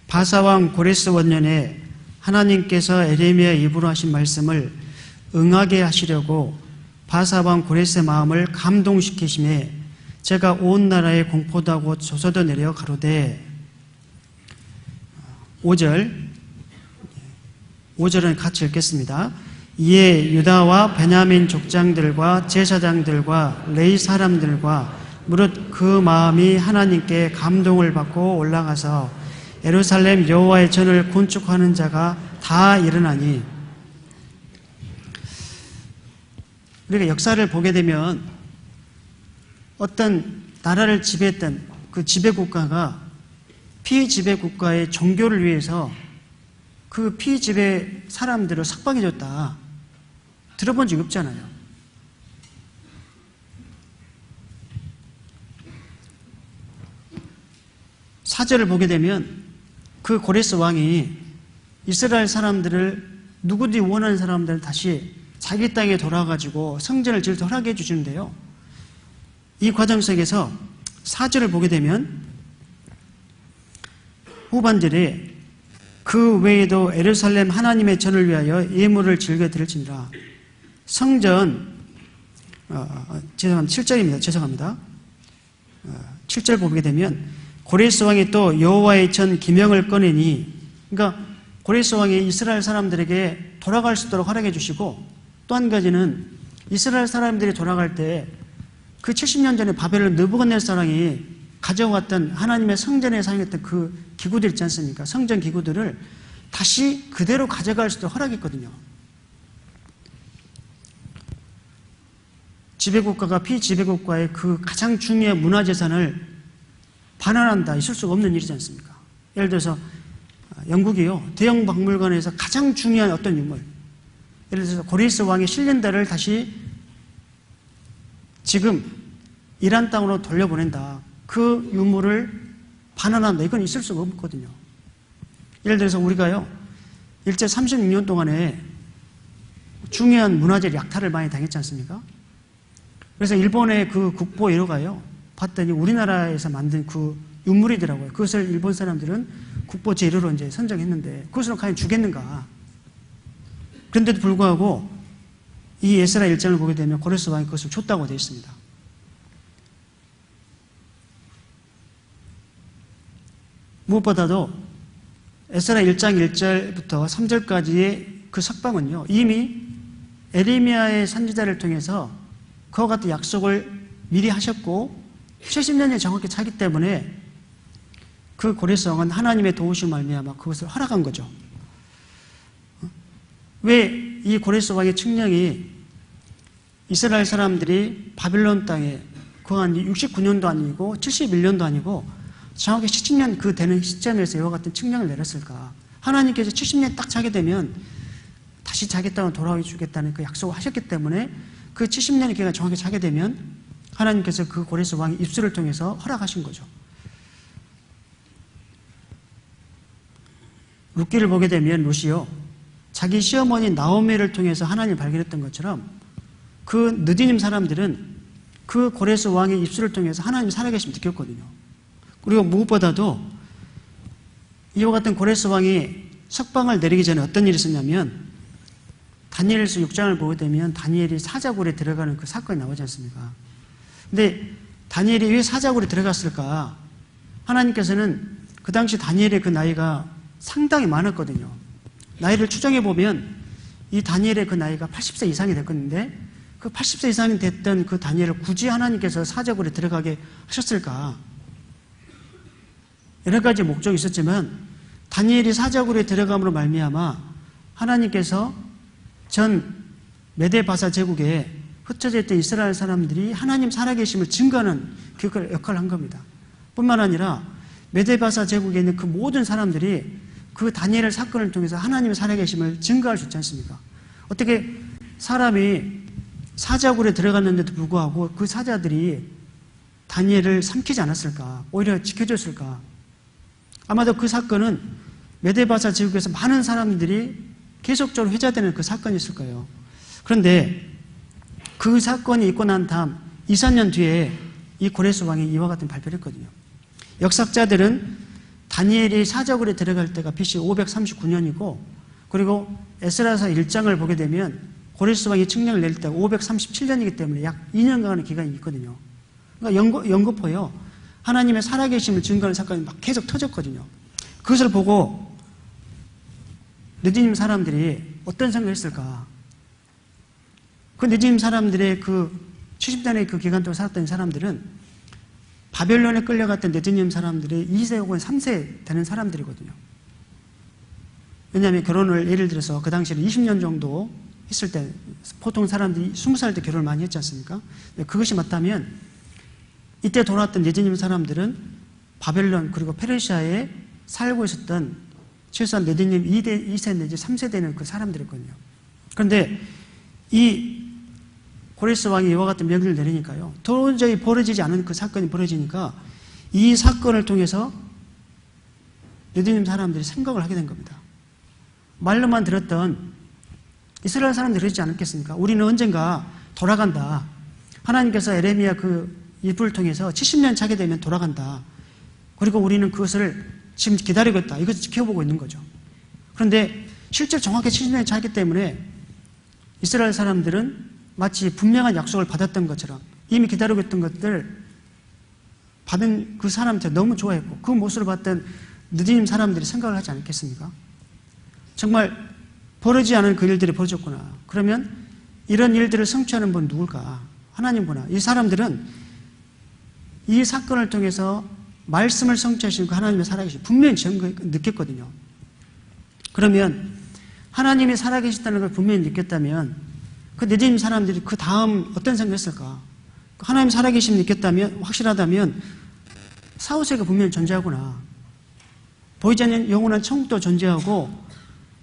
바사왕 고레스 원년에 하나님께서 에레미야 입으로 하신 말씀을 응하게 하시려고 바사왕 고레스의 마음을 감동시키심에 제가 온 나라에 공포도 하고 조서도 내려 가로되 5절은 같이 읽겠습니다. 이에 유다와 베냐민 족장들과 제사장들과 레위 사람들과 무릇 그 마음이 하나님께 감동을 받고 올라가서 예루살렘 여호와의 전을 건축하는 자가 다 일어나니. 우리가 역사를 보게 되면 어떤 나라를 지배했던 그 지배국가가 피지배국가의 종교를 위해서 그 피지배 사람들을 석방해줬다. 들어본 적이 없잖아요. 사절을 보게 되면 그 고레스 왕이 이스라엘 사람들을 누구든지 원하는 사람들을 다시 자기 땅에 돌아가지고 성전을 지을 때 허락해 주시는데요. 이 과정 속에서 4절을 보게 되면 후반절에 그 외에도 예루살렘 하나님의 전을 위하여 예물을 즐겨 드릴지니라. 성전 7절입니다. 죄송합니다. 7절 보게 되면 고레스 왕이 또 여호와의 전 기명을 꺼내니, 그러니까 고레스 왕이 이스라엘 사람들에게 돌아갈 수 있도록 허락해 주시고, 또 한 가지는 이스라엘 사람들이 돌아갈 때 그 70년 전에 바벨론 느부갓네살왕이 가져왔던 하나님의 성전에 사용했던 그 기구들 있지 않습니까? 성전 기구들을 다시 그대로 가져갈 수 있도록 허락했거든요. 지배국가가 피지배국가의 그 가장 중요한 문화재산을 반환한다. 있을 수가 없는 일이지 않습니까? 예를 들어서 영국이요, 대형 박물관에서 가장 중요한 어떤 유물, 예를 들어서 고레스 왕의 신린다를 다시 지금 이란 땅으로 돌려보낸다. 그 유물을 반환한다. 이건 있을 수가 없거든요. 예를 들어서 우리가요, 일제 36년 동안에 중요한 문화재 약탈을 많이 당했지 않습니까? 그래서 일본의 그 국보 1호가요, 봤더니 우리나라에서 만든 그 유물이더라고요. 그것을 일본 사람들은 국보 제1호로 이제 선정했는데 그것으로 과연 주겠는가? 그런데도 불구하고 이 에스라 1장을 보게 되면 고레스 왕이 그것을 줬다고 되어 있습니다. 무엇보다도 에스라 1장 1절부터 3절까지의 그 석방은요, 이미 에레미야의 선지자를 통해서 그와 같은 약속을 미리 하셨고 70년이 정확히 차기 때문에 그 고레스 왕은 하나님의 도우심을 말미암아 그것을 허락한 거죠. 왜 이 고레스 왕의 칙령이 이스라엘 사람들이 바빌론 땅에 거한 69년도 아니고 71년도 아니고 정확히 70년 그 되는 시점에서 이와 같은 칙령을 내렸을까? 하나님께서 70년 딱 차게 되면 다시 자기 땅으로 돌아와 주겠다는 그 약속을 하셨기 때문에 그 70년의 기간이 정확히 차게 되면 하나님께서 그 고레스 왕의 입술을 통해서 허락하신 거죠. 룻기를 보게 되면 룻이요, 자기 시어머니 나오미를 통해서 하나님을 발견했던 것처럼 그 느디님 사람들은 그 고레스 왕의 입술을 통해서 하나님이 살아계심을 느꼈거든요. 그리고 무엇보다도 이와 같은 고레스 왕이 석방을 내리기 전에 어떤 일이 있었냐면, 다니엘서 6장을 보게 되면 다니엘이 사자굴에 들어가는 그 사건이 나오지 않습니까? 근데 다니엘이 왜 사자굴에 들어갔을까? 하나님께서는 그 당시 다니엘의 그 나이가 상당히 많았거든요. 나이를 추정해 보면 이 다니엘의 그 나이가 80세 이상이 됐었는데 그 80세 이상이 됐던 그 다니엘을 굳이 하나님께서 사적으로 들어가게 하셨을까? 여러 가지 목적이 있었지만 다니엘이 사적으로 들어감으로 말미암아 하나님께서 전 메데바사 제국에 흩어져 있던 이스라엘 사람들이 하나님 살아계심을 증거하는 그 역할을 한 겁니다. 뿐만 아니라 메데바사 제국에 있는 그 모든 사람들이 그 다니엘 사건을 통해서 하나님 살아계심을 증거할 수 있지 않습니까? 어떻게 사람이 사자굴에 들어갔는데도 불구하고 그 사자들이 다니엘을 삼키지 않았을까? 오히려 지켜줬을까? 아마도 그 사건은 메데바사 제국에서 많은 사람들이 계속적으로 회자되는 그 사건이었을 거예요. 그런데 그 사건이 있고 난 다음 2, 3년 뒤에 이 고레스 왕이 이와 같은 발표를 했거든요. 역사학자들은 다니엘이 사자굴에 들어갈 때가 BC 539년이고 그리고 에스라서 1장을 보게 되면 고레스 왕이 칙령을 낼 때가 537년이기 때문에 약 2년간의 기간이 있거든요. 그러니까 연거푸요. 하나님의 살아계심을 증거하는 사건이 막 계속 터졌거든요. 그것을 보고 느디님 사람들이 어떤 생각을 했을까? 그 느디님 사람들의 그 70년의 그 기간 동안 살았던 사람들은 바벨론에 끌려갔던 느디님 사람들의 2세 혹은 3세 되는 사람들이거든요. 왜냐하면 결혼을 예를 들어서 그 당시에 20년 정도 했을 때 보통 사람들이 20살 때 결혼을 많이 했지 않습니까? 그것이 맞다면 이때 돌아왔던 느디님 사람들은 바벨론 그리고 페르시아에 살고 있었던 최소한 느디님 2세 내지 3세 되는 그 사람들이거든요. 그런데 이 고레스 왕이 이와 같은 명령을 내리니까요. 도저히 벌어지지 않은 그 사건이 벌어지니까 이 사건을 통해서 느디님 사람들이 생각을 하게 된 겁니다. 말로만 들었던 이스라엘 사람들이 그러지 않았겠습니까? 우리는 언젠가 돌아간다. 하나님께서 에레미야 그 입을 통해서 70년 차게 되면 돌아간다. 그리고 우리는 그것을 지금 기다리고 있다. 이것을 지켜보고 있는 거죠. 그런데 실제로 정확히 70년이 차기 때문에 이스라엘 사람들은 마치 분명한 약속을 받았던 것처럼 이미 기다리고 있던 것들 받은 그 사람한테 너무 좋아했고 그 모습을 봤던 느디님 사람들이 생각을 하지 않겠습니까? 정말 벌어지지 않은 그 일들이 벌어졌구나. 그러면 이런 일들을 성취하는 분 누굴까? 하나님구나. 이 사람들은 이 사건을 통해서 말씀을 성취하시는 그 하나님의 살아계신 분명히 느꼈거든요. 그러면 하나님이 살아계시다는 걸 분명히 느꼈다면 그 느디님 사람들이 그 다음 어떤 생각을 했을까? 하나님 살아계심 느꼈다면, 확실하다면 사후세가 분명히 존재하구나. 보이지 않는 영원한 천국도 존재하고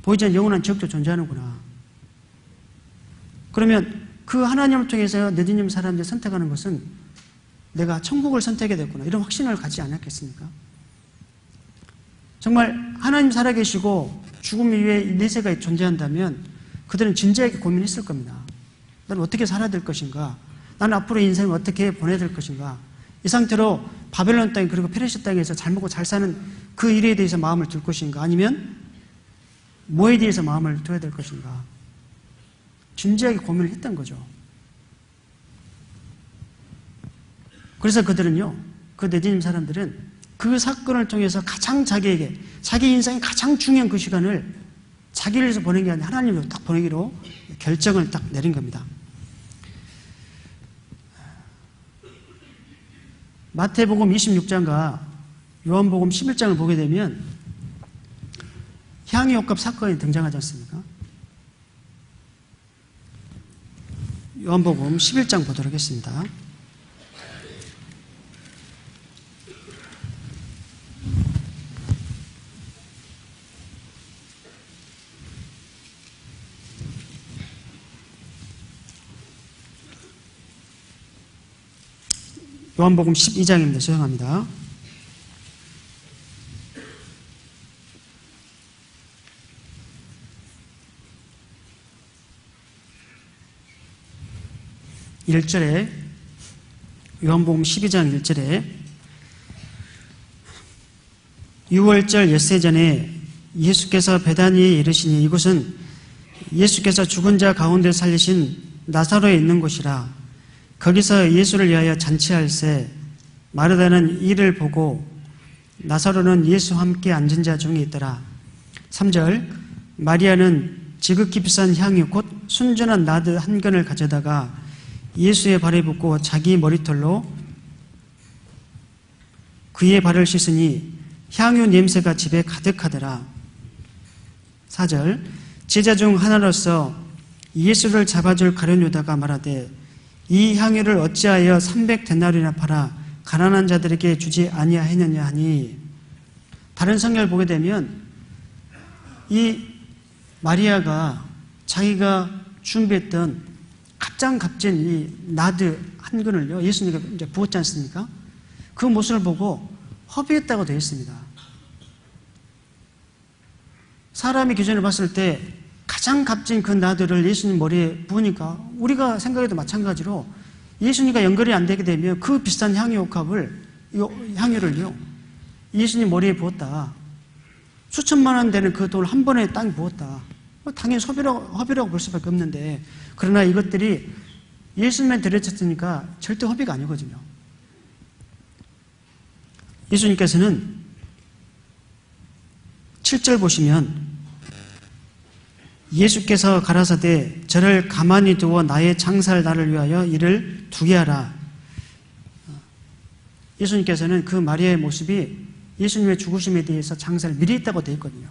보이지 않는 영원한 지역도 존재하는구나. 그러면 그 하나님을 통해서 느디님 사람들이 선택하는 것은 내가 천국을 선택하게 됐구나. 이런 확신을 갖지 않았겠습니까? 정말 하나님 살아계시고 죽음 이후에 내세가 존재한다면 그들은 진지하게 고민했을 겁니다. 나는 어떻게 살아야 될 것인가? 나는 앞으로 인생을 어떻게 보내야 될 것인가? 이 상태로 바벨론 땅 그리고 페르시아 땅에서 잘 먹고 잘 사는 그 일에 대해서 마음을 둘 것인가? 아니면 뭐에 대해서 마음을 둬야 될 것인가? 진지하게 고민을 했던 거죠. 그래서 그들은요, 그 느디님 사람들은 그 사건을 통해서 가장 자기에게, 자기 인생의 가장 중요한 그 시간을 자기를 위해서 보낸 게 아니라 하나님으로 딱 보내기로 결정을 딱 내린 겁니다. 마태복음 26장과 요한복음 11장을 보게 되면 향유옥합 사건이 등장하지 않습니까? 요한복음 11장 보도록 하겠습니다. 요한복음 12장입니다. 죄송합니다. (1절에) 요한복음 12장 1절에 6월절 엿새 전에 예수께서 베다니에 이르시니 이곳은 예수께서 죽은 자 가운데 살리신 나사로에 있는 곳이라. 거기서 예수를 위하여 잔치할새 마르다는 이를 보고 나사로는 예수와 함께 앉은 자 중에 있더라. 3절, 마리아는 지극히 비싼 향유 곧 순전한 나드 한 근을 가져다가 예수의 발에 붓고 자기 머리털로 그의 발을 씻으니 향유 냄새가 집에 가득하더라. 4절, 제자 중 하나로서 예수를 잡아줄 가룟 유다가 말하되 이 향유를 어찌하여 300데나리나 팔아 가난한 자들에게 주지 아니하였느냐 하니, 다른 성경을 보게 되면 이 마리아가 자기가 준비했던 가장 값진 이 나드 한 근을요, 예수님께 이제 부었지 않습니까? 그 모습을 보고 허비했다고 되어 있습니다. 사람의 기준으로 봤을 때 가장 값진 그 나드를 예수님 머리에 부으니까 우리가 생각해도 마찬가지로 예수님과 연결이 안 되게 되면 그 비싼 향유값을, 향유를요, 예수님 머리에 부었다. 수천만 원 되는 그 돈을 한 번에 땅에 부었다. 당연히 허비라고 볼 수밖에 없는데, 그러나 이것들이 예수님에 드려졌으니까 절대 허비가 아니거든요. 예수님께서는 7절 보시면 예수께서 가라사대 저를 가만히 두어 나의 장사할 날을 위하여 이를 두게 하라. 예수님께서는 그 마리아의 모습이 예수님의 죽으심에 대해서 장사를 미리 했다고 되어 있거든요.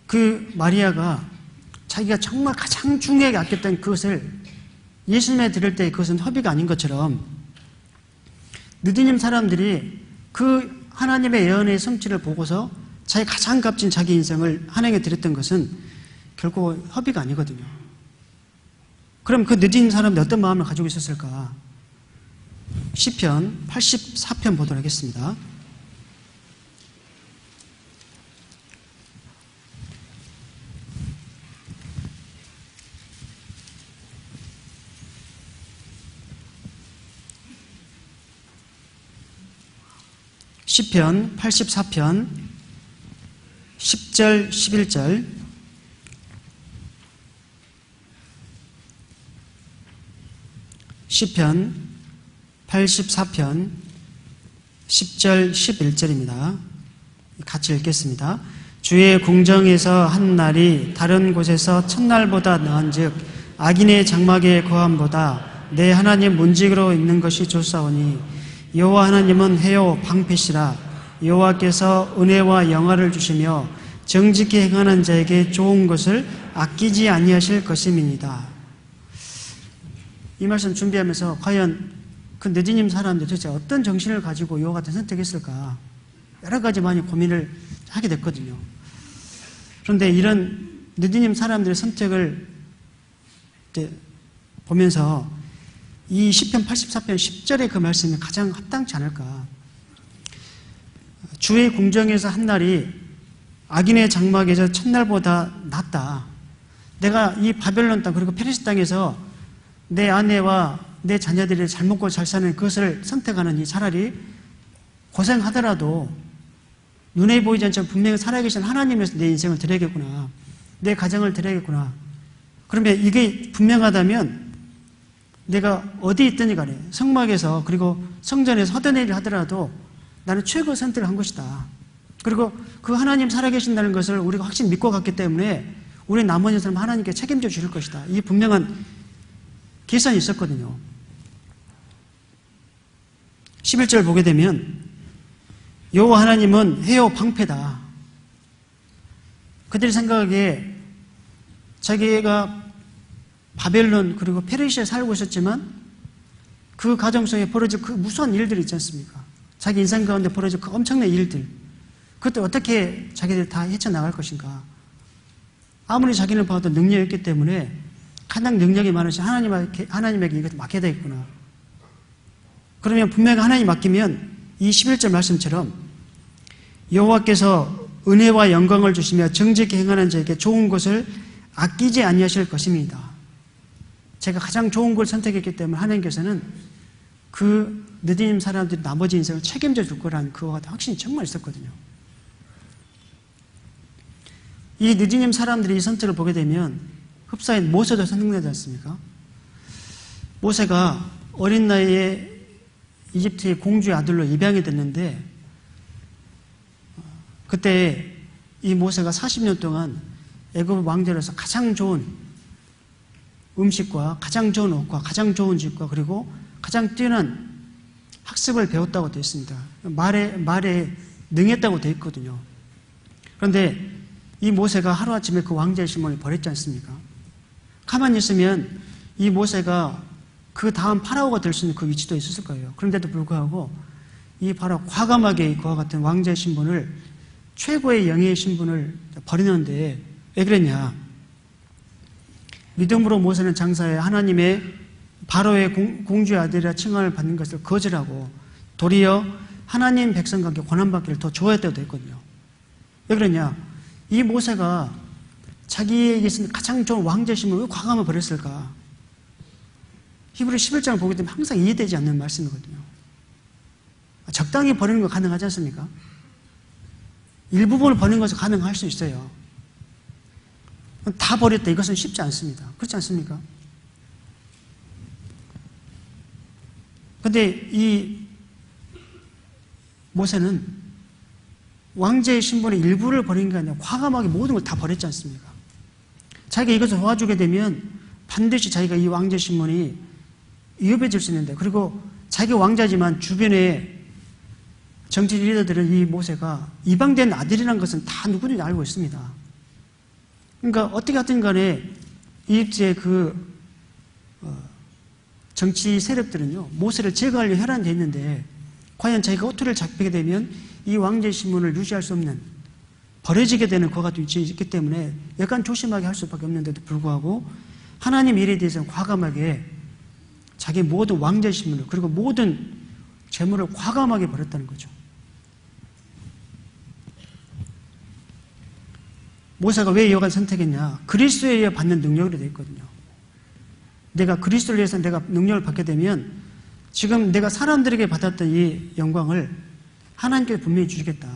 그 마리아가 자기가 정말 가장 중요하게 아꼈던 그것을 예수님에 드릴 때 그것은 허비가 아닌 것처럼, 느디님 사람들이 그 하나님의 예언의 성취를 보고서 자기 가장 값진 자기 인생을 하나님께 드렸던 것은 결코 허비가 아니거든요. 그럼 그 느디님 사람들이 어떤 마음을 가지고 있었을까? 시편 84편 보도록 하겠습니다. 시편 84편 10절 11절, 시편 84편 10절 11절입니다. 같이 읽겠습니다. 주의 궁정에서 한 날이 다른 곳에서 첫날보다 나은즉 악인의 장막의 거함보다 내 하나님 문지기로 있는 것이 좋사오니, 여호와 하나님은 해요 방패시라. 여호와께서 은혜와 영화를 주시며 정직히 행하는 자에게 좋은 것을 아끼지 아니하실 것임이니이다. 이 말씀 준비하면서 과연 그 느디님 사람들 도대체 어떤 정신을 가지고 이와 같은 선택했을까, 여러 가지 많이 고민을 하게 됐거든요. 그런데 이런 느디님 사람들의 선택을 보면서 이 시편 84편 10절의 그 말씀이 가장 합당치 않을까. 주의 궁정에서 한 날이 악인의 장막에서 첫날보다 낫다. 내가 이 바벨론 땅 그리고 페르시 땅에서 내 아내와 내 자녀들이 잘 먹고 잘 사는 그것을 선택하는 이 차라리 고생하더라도 눈에 보이지 않지만 분명히 살아계신 하나님에서 내 인생을 드려야겠구나, 내 가정을 드려야겠구나. 그러면 이게 분명하다면 내가 어디 있든지 간에 성막에서 그리고 성전에서 하던 일을 하더라도 나는 최고의 선택을 한 것이다. 그리고 그 하나님 살아계신다는 것을 우리가 확실히 믿고 갔기 때문에 우리 나머지 사람 하나님께 책임져 주실 것이다. 이 분명한 계산이 있었거든요. 11절 보게 되면 여호와 하나님은 해요 방패다. 그들이 생각하기에 자기가 바벨론 그리고 페르시아에 살고 있었지만 그 가정 속에 벌어질 그 무수한 일들이 있지 않습니까? 자기 인생 가운데 벌어질 그 엄청난 일들, 그것들 어떻게 자기들 다 헤쳐나갈 것인가. 아무리 자기는 봐도 능력이 있기 때문에 가장 능력이 많으신 하나님에게 이것을 맡겨야 되겠구나. 그러면 분명히 하나님 맡기면 이 11절 말씀처럼 여호와께서 은혜와 영광을 주시며 정직히 행하는 자에게 좋은 것을 아끼지 아니하실 것입니다. 제가 가장 좋은 걸 선택했기 때문에 하나님께서는 그 느디님 사람들이 나머지 인생을 책임져 줄 거라는 그와 같은 확신이 정말 있었거든요. 이 느디님 사람들이 이 선택을 보게 되면 흡사인 모세도 선택되지 않습니까? 모세가 어린 나이에 이집트의 공주의 아들로 입양이 됐는데 그때 이 모세가 40년 동안 애굽 왕조로서 가장 좋은 음식과 가장 좋은 옷과 가장 좋은 집과 그리고 가장 뛰어난 학습을 배웠다고 되어 있습니다. 말에 능했다고 되어 있거든요. 그런데 이 모세가 하루아침에 그 왕자의 신분을 버렸지 않습니까? 가만히 있으면 이 모세가 그 다음 파라오가 될 수 있는 그 위치도 있었을 거예요. 그런데도 불구하고 이 바로 과감하게 그와 같은 왕자의 신분을, 최고의 영예의 신분을 버리는데 왜 그랬냐? 믿음으로 모세는 장사해 하나님의 바로의 공주의 아들이라 칭함을 받는 것을 거절하고 도리어 하나님 백성과 함께 고난받기를 더 좋아했다고 되어 있거든요. 왜 그러냐? 이 모세가 자기에게 있는 가장 좋은 왕자의 신분을 왜 과감하게 버렸을까? 히브리 11장을 보게 되면 항상 이해되지 않는 말씀이거든요. 적당히 버리는 거 가능하지 않습니까? 일부분을 버리는 것은 가능할 수 있어요. 다 버렸다, 이것은 쉽지 않습니다. 그렇지 않습니까? 근데 이 모세는 왕제의 신분의 일부를 버린 게 아니라 과감하게 모든 걸 다 버렸지 않습니까? 자기가 이것을 도와주게 되면 반드시 자기가 이 왕제의 신분이 위협해질 수 있는데, 그리고 자기가 왕자지만 주변에 정치 리더들은 이 모세가 이방된 아들이라는 것은 다 누구든지 알고 있습니다. 그러니까 어떻게 하든 간에 이집트의 정치 세력들은요, 모세를 제거하려고 혈안이 되어 있는데, 과연 자기가 호투를 잡히게 되면 이 왕제의 신분을 유지할 수 없는, 버려지게 되는 그와 같은 위치에 있기 때문에 약간 조심하게 할 수밖에 없는데도 불구하고 하나님 일에 대해서는 과감하게 자기 모든 왕제의 신분을, 그리고 모든 재물을 과감하게 버렸다는 거죠. 모세가 왜 여간 선택했냐? 그리스도에 의해 받는 능력으로 되어 있거든요. 내가 그리스도를 위해서 내가 능력을 받게 되면 지금 내가 사람들에게 받았던 이 영광을 하나님께서 분명히 주시겠다.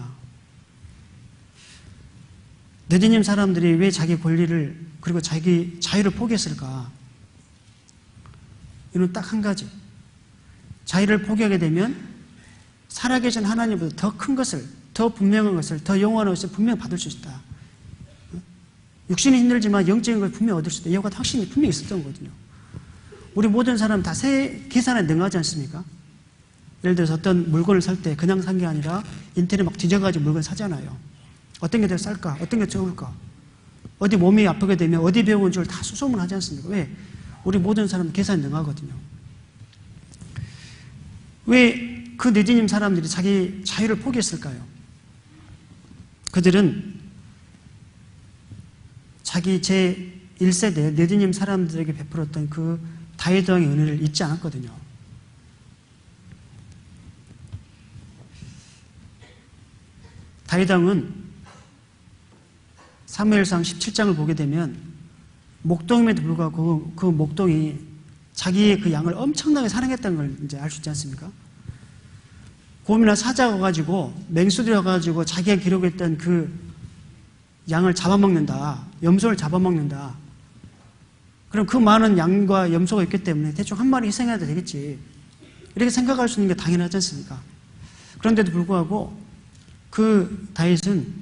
느디님 사람들이 왜 자기 권리를 그리고 자기 자유를 포기했을까? 이는 딱 한 가지. 자유를 포기하게 되면 살아계신 하나님보다 더 큰 것을, 더 분명한 것을, 더 영원한 것을 분명히 받을 수 있다. 육신이 힘들지만 영적인 걸 분명히 얻을 수 있다. 이와 같은 확신이 분명히 있었던 거거든요. 우리 모든 사람 다 계산에 능하지 않습니까? 예를 들어서 어떤 물건을 살 때 그냥 산 게 아니라 인터넷 막 뒤져가지고 물건 사잖아요. 어떤 게 더 쌀까? 어떤 게 적을까? 어디 몸이 아프게 되면 어디 배운 줄 다 수소문하지 않습니까? 왜? 우리 모든 사람은 계산에 능하거든요. 왜 그 느디님 사람들이 자기 자유를 포기했을까요? 그들은 자기 제1세대 느디님 사람들에게 베풀었던 그 다윗 왕의 은혜를 잊지 않았거든요. 다윗 왕은 사무엘상 17장을 보게 되면 목동임에도 불구하고 그 목동이 자기의 그 양을 엄청나게 사랑했다는 걸 이제 알 수 있지 않습니까? 곰이나 사자가 가지고 맹수들이 가지고 자기가 기록했던 그 양을 잡아먹는다. 염소를 잡아먹는다. 그럼 그 많은 양과 염소가 있기 때문에 대충 한 마리 희생해도 되겠지. 이렇게 생각할 수 있는 게 당연하지 않습니까? 그런데도 불구하고 그 다윗은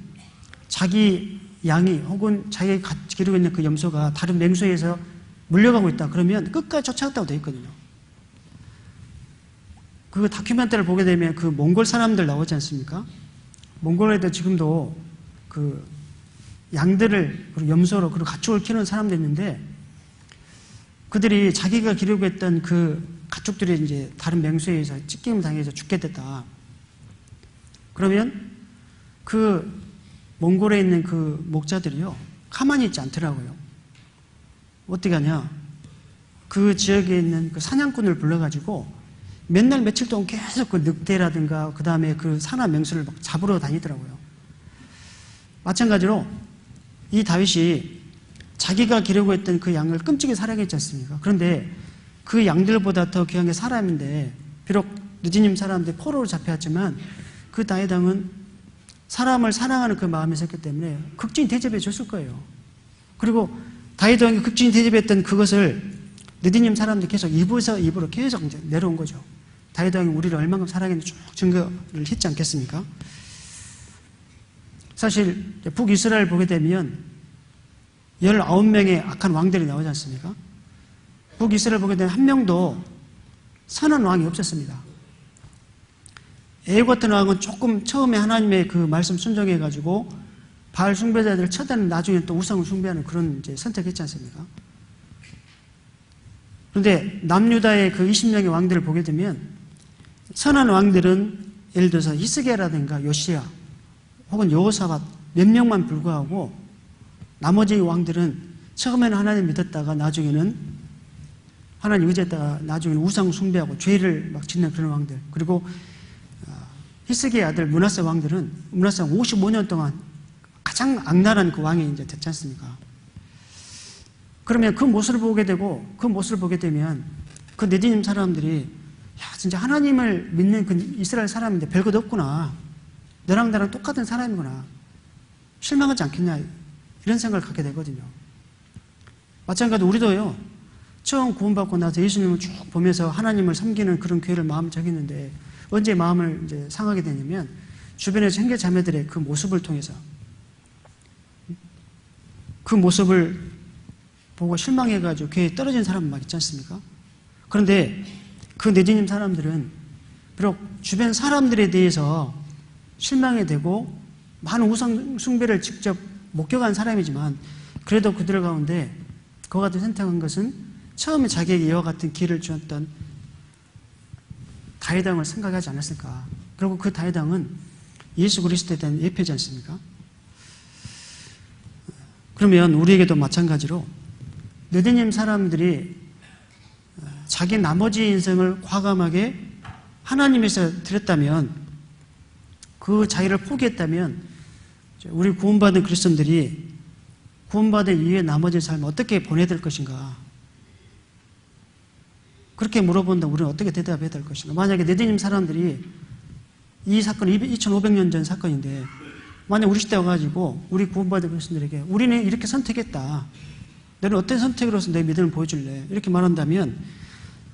자기 양이 혹은 자기가 기르고 있는 그 염소가 다른 맹수에 의해서 물려가고 있다. 그러면 끝까지 쫓아갔다고 되어 있거든요. 그 다큐멘터리를 보게 되면 그 몽골 사람들 나오지 않습니까? 몽골 애들 지금도 그 양들을 그리고 염소로 그리고 가축을 키우는 사람도 있는데 그들이 자기가 기르고 있던 그 가축들이 이제 다른 맹수에 의해서 찢김을 당해서 죽게 됐다. 그러면 그 몽골에 있는 그 목자들이요, 가만히 있지 않더라고요. 어떻게 하냐? 그 지역에 있는 그 사냥꾼을 불러가지고 맨날 며칠 동안 계속 그 늑대라든가 그 다음에 그 산화 맹수를 막 잡으러 다니더라고요. 마찬가지로 이 다윗이 자기가 기르고 있던 그 양을 끔찍이 사랑했지 않습니까? 그런데 그 양들보다 더 귀한 게 사람인데, 비록 느지님 사람들이 포로로 잡혀왔지만 그 다윗 왕은 사람을 사랑하는 그 마음이 있었기 때문에 극진히 대접해 줬을 거예요. 그리고 다윗 왕이 극진히 대접했던 그것을 느디님 사람들이 계속 입에서 입으로 계속 이제 내려온 거죠. 다윗 왕이 우리를 얼마큼 사랑했는지 쭉 증거를 했지 않겠습니까? 사실 북이스라엘 보게 되면 19명의 악한 왕들이 나오지 않습니까? 북이스라엘 보게 되면 한 명도 선한 왕이 없었습니다. 에hu 같은 왕은 조금 처음에 하나님의 그 말씀 순종해가지고 바알 숭배자들을 처단한 나중에 또 우상을 숭배하는 그런 이제 선택했지 않습니까? 그런데 남유다의 그 20명의 왕들을 보게 되면 선한 왕들은 예를 들어서 히스기야라든가 요시야 혹은 여호사밧 몇 명만 불구하고 나머지 왕들은 처음에는 하나님 믿었다가 나중에는 하나님 의지했다가 나중에는 우상 숭배하고 죄를 막 짓는 그런 왕들. 그리고 히스기야 아들 므낫세 왕들은 므낫세 왕 55년 동안 가장 악랄한 그 왕이 이제 됐지 않습니까? 그러면 그 모습을 보게 되고 그 모습을 보게 되면 그 느디님 사람들이 야 진짜 하나님을 믿는 그 이스라엘 사람인데 별것 없구나. 너랑 나랑 똑같은 사람이구나. 실망하지 않겠냐 이런 생각을 갖게 되거든요. 마찬가지로 우리도요. 처음 구원받고 나서 예수님을 쭉 보면서 하나님을 섬기는 그런 교회를 마음을 정했는데 언제 마음을 이제 상하게 되냐면 주변의 형제 자매들의 그 모습을 통해서 그 모습을 보고 실망해가지고 교회에 떨어진 사람 막 있지 않습니까? 그런데 그 느디님 사람들은 비록 주변 사람들에 대해서 실망이 되고 많은 우상 숭배를 직접 목격한 사람이지만 그래도 그들 가운데 그와 같은 선택한 것은 처음에 자기에게 이와 같은 길을 주었던 다윗 왕을 생각하지 않았을까? 그리고 그 다윗 왕은 예수 그리스도에 대한 예표지 않습니까? 그러면 우리에게도 마찬가지로 느디님 사람들이 자기 나머지 인생을 과감하게 하나님에서 드렸다면 그 자유를 포기했다면 우리 구원받은 그리스도인들이 구원받은 이후에 나머지 삶을 어떻게 보내야 될 것인가? 그렇게 물어본다면 우리는 어떻게 대답해야 될 것인가? 만약에 느디님 사람들이 이 사건이 2500년 전 사건인데 만약 우리 시대 와가지고 우리 구원받은 그리스도인들에게 우리는 이렇게 선택했다. 너는 어떤 선택으로서 내 믿음을 보여줄래? 이렇게 말한다면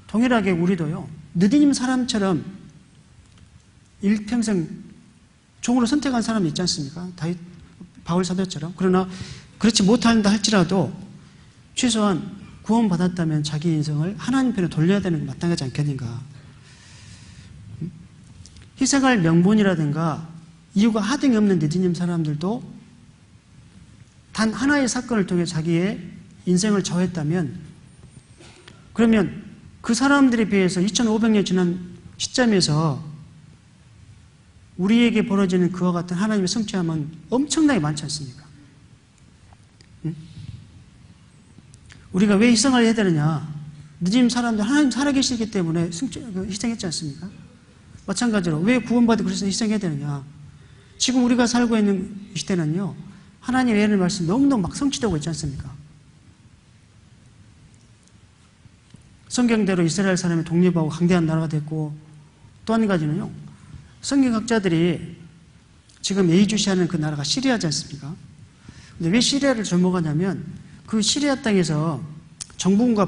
동일하게 우리도요. 느디님 사람처럼 일평생 종으로 선택한 사람이 있지 않습니까? 다윗, 바울 사도처럼. 그러나 그렇지 못한다 할지라도 최소한 구원받았다면 자기 인생을 하나님 편에 돌려야 되는 게 마땅하지 않겠는가. 희생할 명분이라든가 이유가 하등이 없는 느디님 사람들도 단 하나의 사건을 통해 자기의 인생을 저했다면 그러면 그 사람들에 비해서 2500년 지난 시점에서 우리에게 벌어지는 그와 같은 하나님의 성취함은 엄청나게 많지 않습니까? 우리가 왜 희생을 해야 되느냐? 느디님 사람들 하나님 살아계시기 때문에 희생했지 않습니까? 마찬가지로 왜 구원받은 그리스도는 희생해야 되느냐? 지금 우리가 살고 있는 이 시대는요. 하나님의 예언의 말씀이 너무너무 막 성취되고 있지 않습니까? 성경대로 이스라엘 사람이 독립하고 강대한 나라가 됐고 또 한 가지는요. 성경학자들이 지금 예의주시하는 그 나라가 시리아지 않습니까? 근데 왜 시리아를 접목하냐면 그 시리아 땅에서 정부군과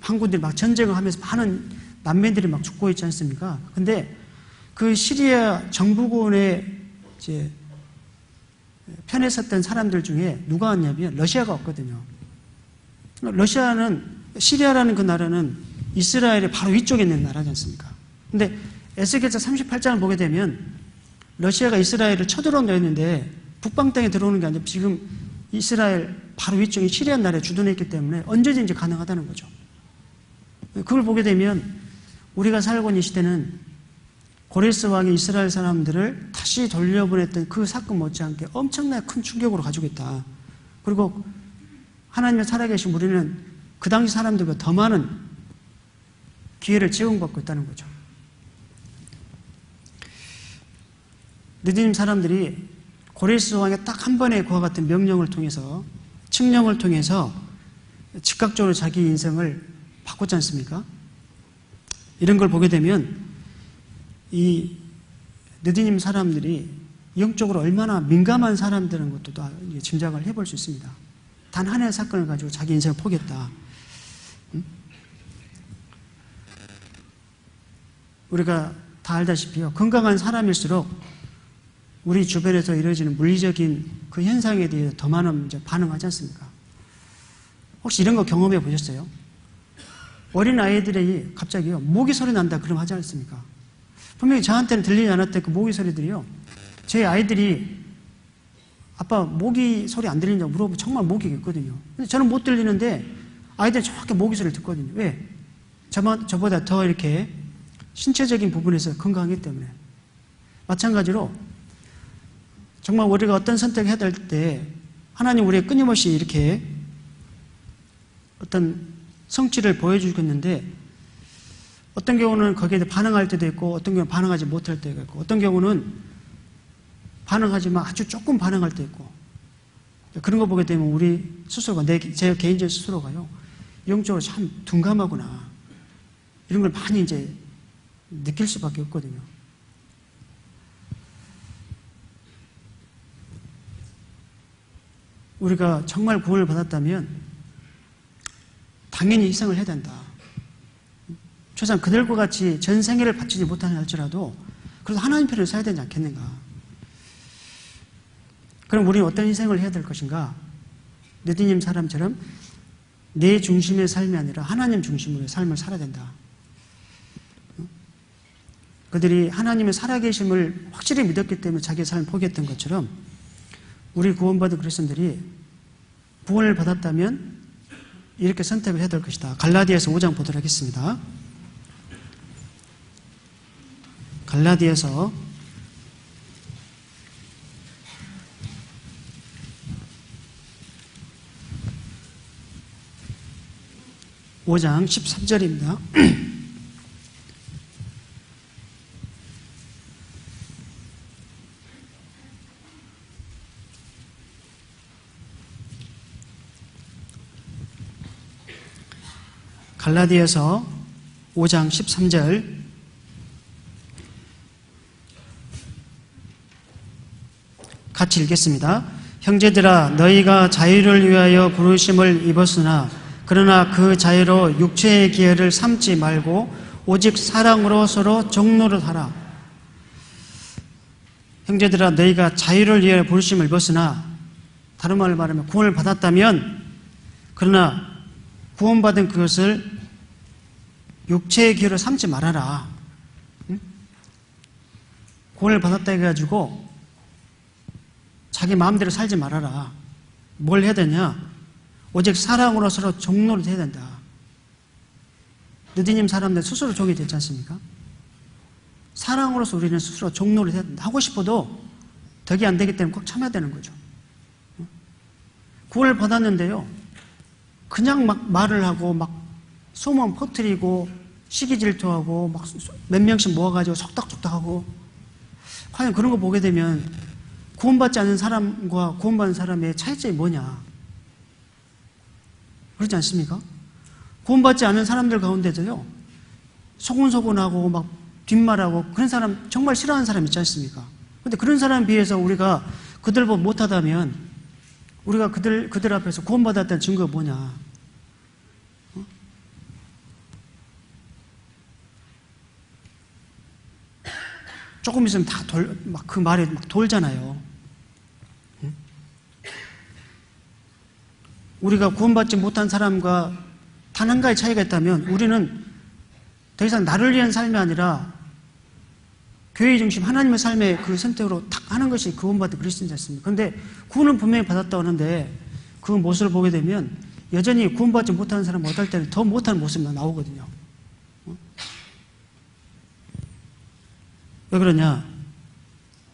반군들이 막 전쟁을 하면서 많은 난민들이 막 죽고 있지 않습니까? 근데 그 시리아 정부군의 이제 편에 섰던 사람들 중에 누가 왔냐면 러시아가 왔거든요. 러시아는 시리아라는 그 나라는 이스라엘의 바로 위쪽에 있는 나라지 않습니까? 근데 에스겔서 38장을 보게 되면 러시아가 이스라엘을 쳐들어온다 했는데 북방 땅에 들어오는 게 아니라 지금 이스라엘 바로 위쪽에 시리아 나라에 주둔해 있기 때문에 언제든지 가능하다는 거죠. 그걸 보게 되면 우리가 살고 있는 시대는 고레스 왕이 이스라엘 사람들을 다시 돌려보냈던 그 사건 못지않게 엄청나게 큰 충격으로 가지고 있다. 그리고 하나님의 살아계신 우리는 그 당시 사람들보다 더 많은 기회를 제공받고 있다는 거죠. 느디님 사람들이 고레스 왕의 딱 한 번의 그와 같은 명령을 통해서 칙령을 통해서 즉각적으로 자기 인생을 바꿨지 않습니까? 이런 걸 보게 되면 이 느디님 사람들이 영적으로 얼마나 민감한 사람들인 것도 짐작을 해볼 수 있습니다. 단 하나의 사건을 가지고 자기 인생을 포기했다. 우리가 다 알다시피요. 건강한 사람일수록 우리 주변에서 이루어지는 물리적인 그 현상에 대해 더 많은 이제 반응하지 않습니까? 혹시 이런 거 경험해 보셨어요? 어린 아이들이 갑자기요, 모기 소리 난다 그러면 하지 않습니까? 분명히 저한테는 들리지 않았던 그 모기 소리들이요, 제 아이들이 아빠 모기 소리 안 들리냐고 물어보면 정말 모기가 있거든요. 근데 저는 못 들리는데 아이들은 정확히 모기 소리를 듣거든요. 왜? 저보다 더 이렇게 신체적인 부분에서 건강하기 때문에. 마찬가지로 정말 우리가 어떤 선택을 해야 될 때 하나님 우리에게 끊임없이 이렇게 어떤 성취를 보여주겠는데, 어떤 경우는 거기에 반응할 때도 있고 어떤 경우는 반응하지 못할 때가 있고, 어떤 경우는 반응하지만 아주 조금 반응할 때 있고, 그런 거 보게 되면 우리 스스로가, 제 개인적 스스로가요, 영적으로 참 둔감하구나, 이런 걸 많이 이제 느낄 수밖에 없거든요. 우리가 정말 구원을 받았다면 당연히 희생을 해야 된다. 초상 그들과 같이 전 생애를 바치지 못하는 할지라도 그래도 하나님 편을 서야 되지 않겠는가. 그럼 우리는 어떤 희생을 해야 될 것인가? 느디님 사람처럼 내 중심의 삶이 아니라 하나님 중심으로 삶을 살아야 된다. 그들이 하나님의 살아계심을 확실히 믿었기 때문에 자기의 삶을 포기했던 것처럼 우리 구원받은 그리스도인들이 구원을 받았다면 이렇게 선택을 해야 될 것이다. 갈라디아서 5장 보도록 하겠습니다. 갈라디아서 5장 13절입니다. 갈라디아서 5장 13절, 같이 읽겠습니다. 형제들아, 너희가 자유를 위하여 부르심을 입었으나 그러나 그 자유로 육체의 기회를 삼지 말고 오직 사랑으로 서로 종노릇하라. 형제들아, 너희가 자유를 위하여 부르심을 입었으나, 다른 말로 말하면 구원을 받았다면, 그러나 구원받은 그것을 육체의 기회로 삼지 말아라. 응? 구원을 받았다 해가지고 자기 마음대로 살지 말아라. 뭘 해야 되냐? 오직 사랑으로 서로 종노릇 해야 된다. 느디님 사람들 스스로 종이 됐지 않습니까? 사랑으로서 우리는 스스로 종노릇 해야 된다. 하고 싶어도 덕이 안 되기 때문에 꼭 참아야 되는 거죠. 구원을 받았는데요, 그냥 막 말을 하고 막 소문 퍼뜨리고 시기 질투하고 막 몇 명씩 모아가지고 속닥속닥하고, 과연 그런 거 보게 되면 구원받지 않은 사람과 구원받은 사람의 차이점이 뭐냐? 그렇지 않습니까? 구원받지 않은 사람들 가운데서요, 소곤소곤하고 막 뒷말하고 그런 사람, 정말 싫어하는 사람 있지 않습니까? 근데 그런 사람에 비해서 우리가 그들보다 못하다면 우리가 그들 앞에서 구원받았다는 증거가 뭐냐? 조금 있으면 다 막 그 말에 막 돌잖아요. 응? 우리가 구원받지 못한 사람과 단 한 가지 차이가 있다면, 우리는 더 이상 나를 위한 삶이 아니라 교회의 중심, 하나님의 삶의 그 선택으로 탁 하는 것이 구원받은 그리스도인지 않습니까? 그런데 구원은 분명히 받았다고 하는데 그 모습을 보게 되면 여전히 구원받지 못하는 사람은 어떨 때는 더 못하는 모습이 나오거든요. 왜 그러냐?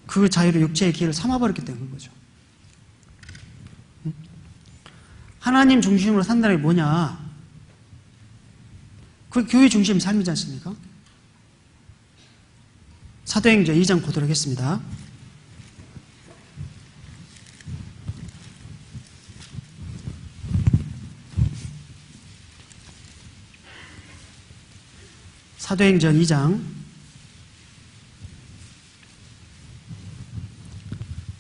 그 자유로 육체의 기회를 삼아버렸기 때문인 거죠. 하나님 중심으로 산다는 게 뭐냐? 그 교회 중심 삶이지 않습니까? 사도행전 2장 보도록 하겠습니다. 사도행전 2장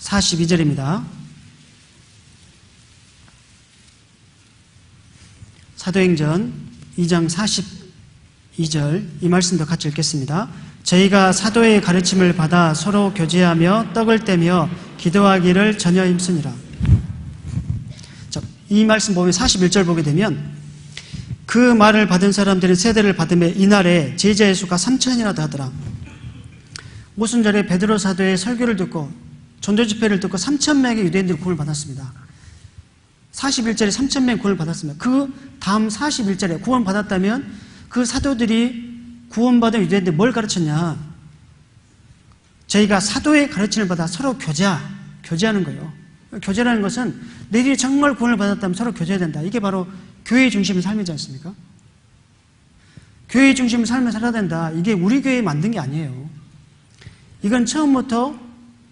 42절입니다. 사도행전 2장 42절, 이 말씀도 같이 읽겠습니다. 저희가 사도의 가르침을 받아 서로 교제하며 떡을 떼며 기도하기를 전혀 힘쓰니라. 자, 이 말씀 보면 41절 보게 되면 그 말을 받은 사람들은 세대를 받으며 이날에 제자의 수가 3,000이나 되더라. 모순절에 베드로 사도의 설교를 듣고 전도 집회를 듣고 3,000명의 유대인들이 구원을 받았습니다. 41절에 3,000명 구원을 받았습니다. 그 다음 41절에 구원 받았다면 그 사도들이 구원받은 유대인들이 뭘 가르쳤냐? 저희가 사도의 가르침을 받아 서로 교제하는 거예요. 교제라는 것은 너희들이 정말 구원을 받았다면 서로 교제해야 된다. 이게 바로 교회 중심의 삶이지 않습니까? 교회 중심의 삶을 살아야 된다. 이게 우리 교회에 만든 게 아니에요. 이건 처음부터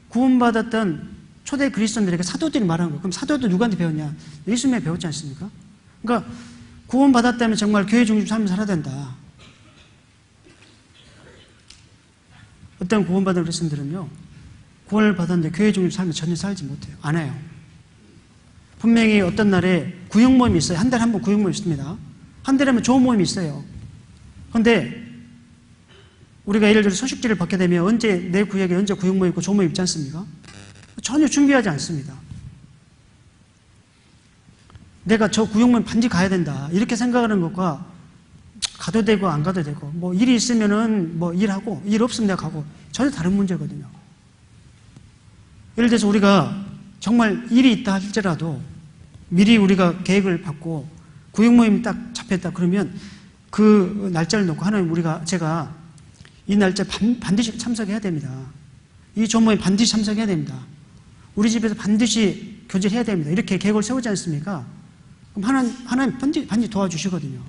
구원받았던 초대 그리스도인들에게 사도들이 말한 거예요. 그럼 사도도 누구한테 배웠냐? 예수님에 배웠지 않습니까? 그러니까 구원받았다면 정말 교회 중심 삶을 살아야 된다. 어떤 구원받은 그리스도인들은요, 구원을 받았는데 교회 중심 삶을 전혀 살지 못해요. 안 해요. 분명히 어떤 날에 구역 모임이 있어요. 한 달에 한 번 구역 모임이 있습니다. 한 달에 한 번 좋은 모임이 있어요. 그런데 우리가 예를 들어 소식지를 받게 되면 언제 내 구역에 언제 구역 모임 있고 좋은 모임 있지 않습니까? 전혀 준비하지 않습니다. 내가 저 구역 모임 반드시 가야 된다. 이렇게 생각하는 것과 가도 되고 안 가도 되고 뭐 일이 있으면은 뭐 일하고 일 없으면 내가 가고 전혀 다른 문제거든요. 예를 들어서 우리가 정말 일이 있다 할지라도 미리 우리가 계획을 받고 구역 모임이 딱 잡혔다 그러면 그 날짜를 놓고 하나님 제가 이 날짜 반드시 참석해야 됩니다. 이 조모임 반드시 참석해야 됩니다. 우리 집에서 반드시 교제를 해야 됩니다. 이렇게 계획을 세우지 않습니까? 그럼 하나님 반드시 도와주시거든요.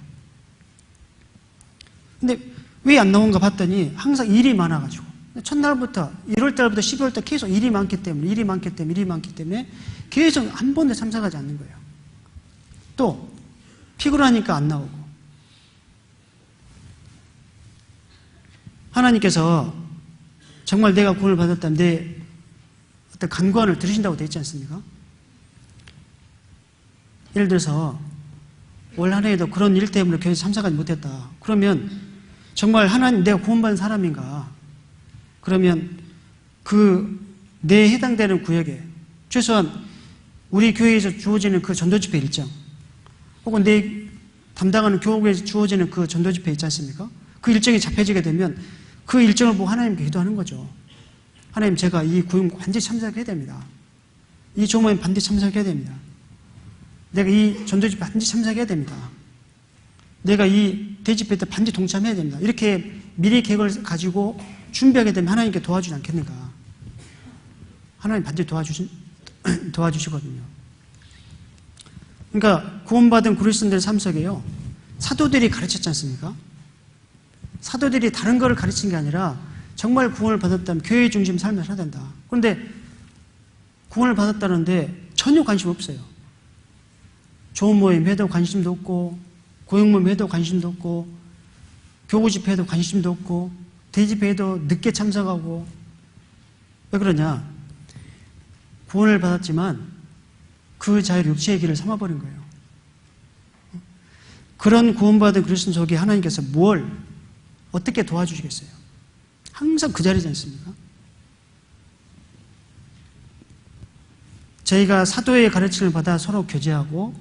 근데 왜 안 나온가 봤더니 항상 일이 많아가지고 첫날부터 1월달부터 12월달 계속 일이 많기 때문에 계속 한 번도 참석하지 않는 거예요. 또 피곤하니까 안 나오고 하나님께서 정말 내가 구원을 받았다면 내 어떤 간구안을 들으신다고 되어 있지 않습니까? 예를 들어서 올 한 해에도 그런 일 때문에 교회에 참석하지 못했다. 그러면 정말 하나님 내가 구원받은 사람인가? 그러면 내 해당되는 구역에 최소한 우리 교회에서 주어지는 그 전도집회 일정 혹은 내 담당하는 교회에서 주어지는 그 전도집회 있지 않습니까? 그 일정이 잡혀지게 되면 그 일정을 보고 하나님께 기도하는 거죠. 하나님 제가 이 구역 반드시 참석해야 됩니다. 이 조모임 반드시 참석해야 됩니다. 내가 이 전도집회 반드시 참석해야 됩니다. 내가 이 대집회 때 반드시 동참해야 됩니다. 이렇게 미리 계획을 가지고 준비하게 되면 하나님께 도와주지 않겠는가? 하나님 반드시 도와주시거든요. 그러니까 구원받은 그리스도인들 삶 속에요. 사도들이 가르쳤지 않습니까? 사도들이 다른 거를 가르친 게 아니라 정말 구원을 받았다면 교회 중심 삶을 살아야 된다. 그런데 구원을 받았다는데 전혀 관심 없어요. 좋은 모임 해도 관심도 없고 고용 모임 해도 관심도 없고 교구 집회에도 관심도 없고 대집회에도 늦게 참석하고 왜 그러냐? 구원을 받았지만 그 자유를 육체의 길을 삼아버린 거예요. 그런 구원받은 그리스도 속에 하나님께서 어떻게 도와주시겠어요? 항상 그 자리지 않습니까? 저희가 사도의 가르침을 받아 서로 교제하고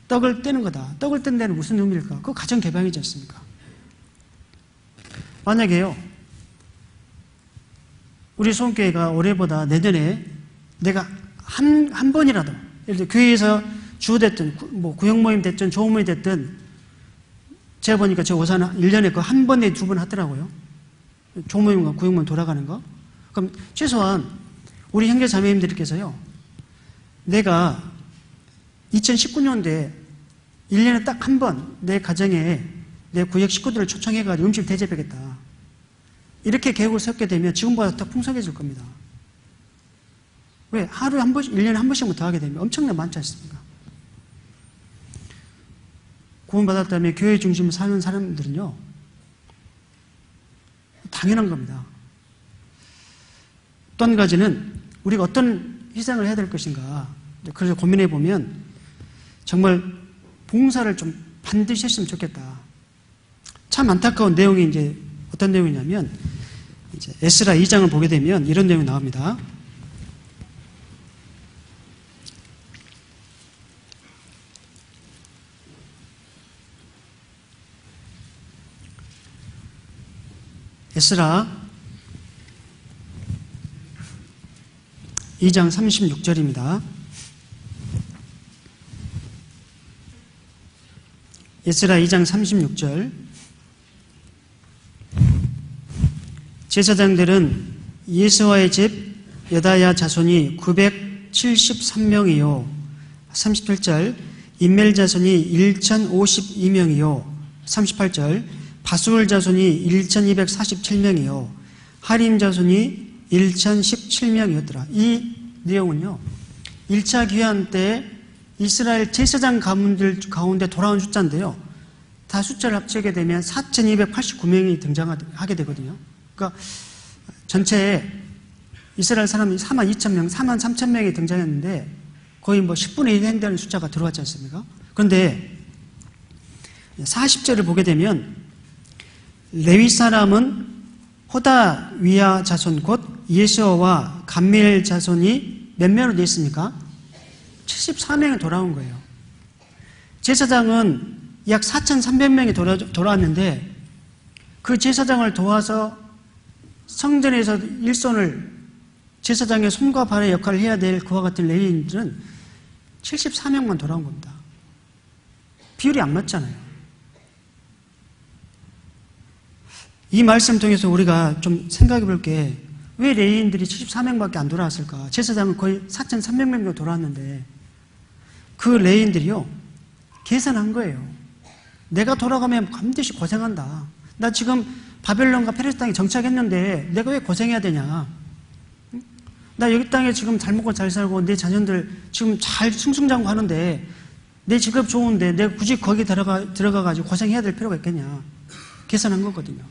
떡을 떼는 거다. 떡을 뗀 데는 무슨 의미일까? 그거 가정 개방이지 않습니까? 만약에요, 우리 소원교회가 올해보다 내년에 내가 한 번이라도, 예를 들어 교회에서 주됐든, 뭐 구역 모임 됐든, 조업 모임 됐든, 제가 보니까 저 오사는 1년에 그 한 번에 2번 하더라고요. 조업 모임과 구역 모임 돌아가는 거. 그럼 최소한 우리 형제 자매님들께서요, 내가 2019년도에 1년에 딱 한 번 내 가정에 내 구역 식구들을 초청해가지고 음식 대접하겠다. 이렇게 계획을 세우게 되면 지금보다 더 풍성해질 겁니다. 왜? 하루에 한 번씩, 1년에 한 번씩만 더 하게 되면 엄청나게 많지 않습니까? 구원받았다면 교회 중심으로 사는 사람들은요, 당연한 겁니다. 또 한 가지는 우리가 어떤 희생을 해야 될 것인가. 그래서 고민해 보면 정말 봉사를 좀 반드시 했으면 좋겠다. 참 안타까운 내용이 이제 어떤 내용이냐면 이제 에스라 2장을 보게 되면 이런 내용이 나옵니다. 에스라 2장 36절입니다. 에스라 2장 36절. 제사장들은 예수와의 집 여다야 자손이 973명이요. 37절. 임멜 자손이 1052명이요. 38절. 바술 자손이 1247명이요. 하림 자손이 1017명이었더라. 이 내용은요, 1차 귀환 때 이스라엘 제사장 가문들 가운데 돌아온 숫자인데요. 다 숫자를 합치게 되면 4289명이 등장하게 되거든요. 그러니까 전체에 이스라엘 사람이 42,000명, 43,000명이 등장했는데 거의 뭐 10분의 1 한다는 숫자가 들어왔지 않습니까? 그런데 40절을 보게 되면 레위 사람은 호다위야 자손 곧 예수와 감밀 자손이 몇 명으로 되어 있습니까? 74명이 돌아온 거예요. 제사장은 약 4,300명이 돌아왔는데 그 제사장을 도와서 성전에서 일손을 제사장의 손과 발의 역할을 해야 될 그와 같은 레위인들은 74명만 돌아온 겁니다. 비율이 안 맞잖아요. 이 말씀 통해서 우리가 좀 생각해 볼 게 왜 레위인들이 74명밖에 안 돌아왔을까? 제사장은 거의 4,300명 돌아왔는데 그 레위인들이요 계산한 거예요. 내가 돌아가면 반드시 고생한다. 나 지금 바벨론과 페르시 땅에 정착했는데 내가 왜 고생해야 되냐? 나 여기 땅에 지금 잘 먹고 잘 살고 내 자녀들 지금 잘 승승장구 하는데 내 직업 좋은데 내가 굳이 거기 들어가가지고 고생해야 될 필요가 있겠냐? 계산한 거거든요.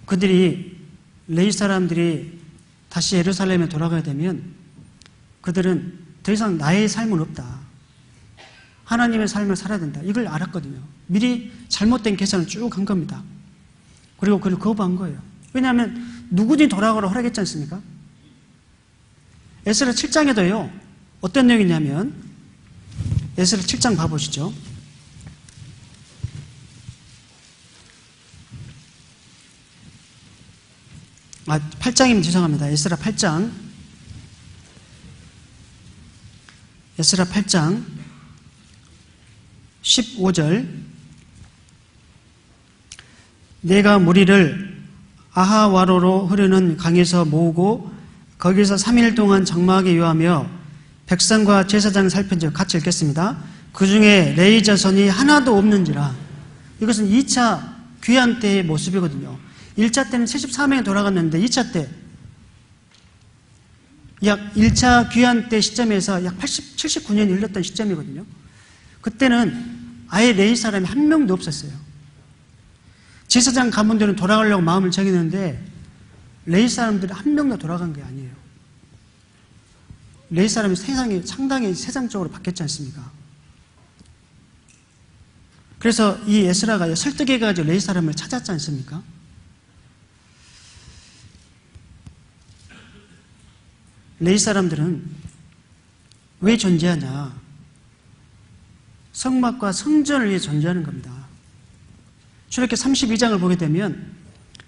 그들이 레위 사람들이 다시 예루살렘에 돌아가게 되면 그들은 더 이상 나의 삶은 없다. 하나님의 삶을 살아야 된다. 이걸 알았거든요. 미리 잘못된 계산을 쭉 한 겁니다. 그리고 그걸 거부한 거예요. 왜냐하면 누구든지 돌아가라고 허락했지 않습니까? 에스라 7장에도요. 어떤 내용이냐면 에스라 7장 봐보시죠. 8장이면 죄송합니다. 에스라 8장. 에스라 8장 15절. 내가 무리를 아하와로로 흐르는 강에서 모으고 거기서 3일 동안 장막에 요하며 백성과 제사장 살핀즉 같이 읽겠습니다. 그 중에 레위 자손이 하나도 없는지라. 이것은 2차 귀환 때의 모습이거든요. 1차 때는 74명이 돌아갔는데 2차 때 약 1차 귀환 때 시점에서 약 79년이 흘렀던 시점이거든요. 그때는 아예 레위 사람이 한 명도 없었어요. 제사장 가문들은 돌아가려고 마음을 정했는데 레위 사람들이 한 명도 돌아간 게 아니에요. 레위 사람이 세상이 상당히 세상적으로 바뀌었지 않습니까? 그래서 이 에스라가 설득해가지고 레위 사람을 찾았지 않습니까? 레위 사람들은 왜 존재하냐? 성막과 성전을 위해 존재하는 겁니다. 출애굽기 32장을 보게 되면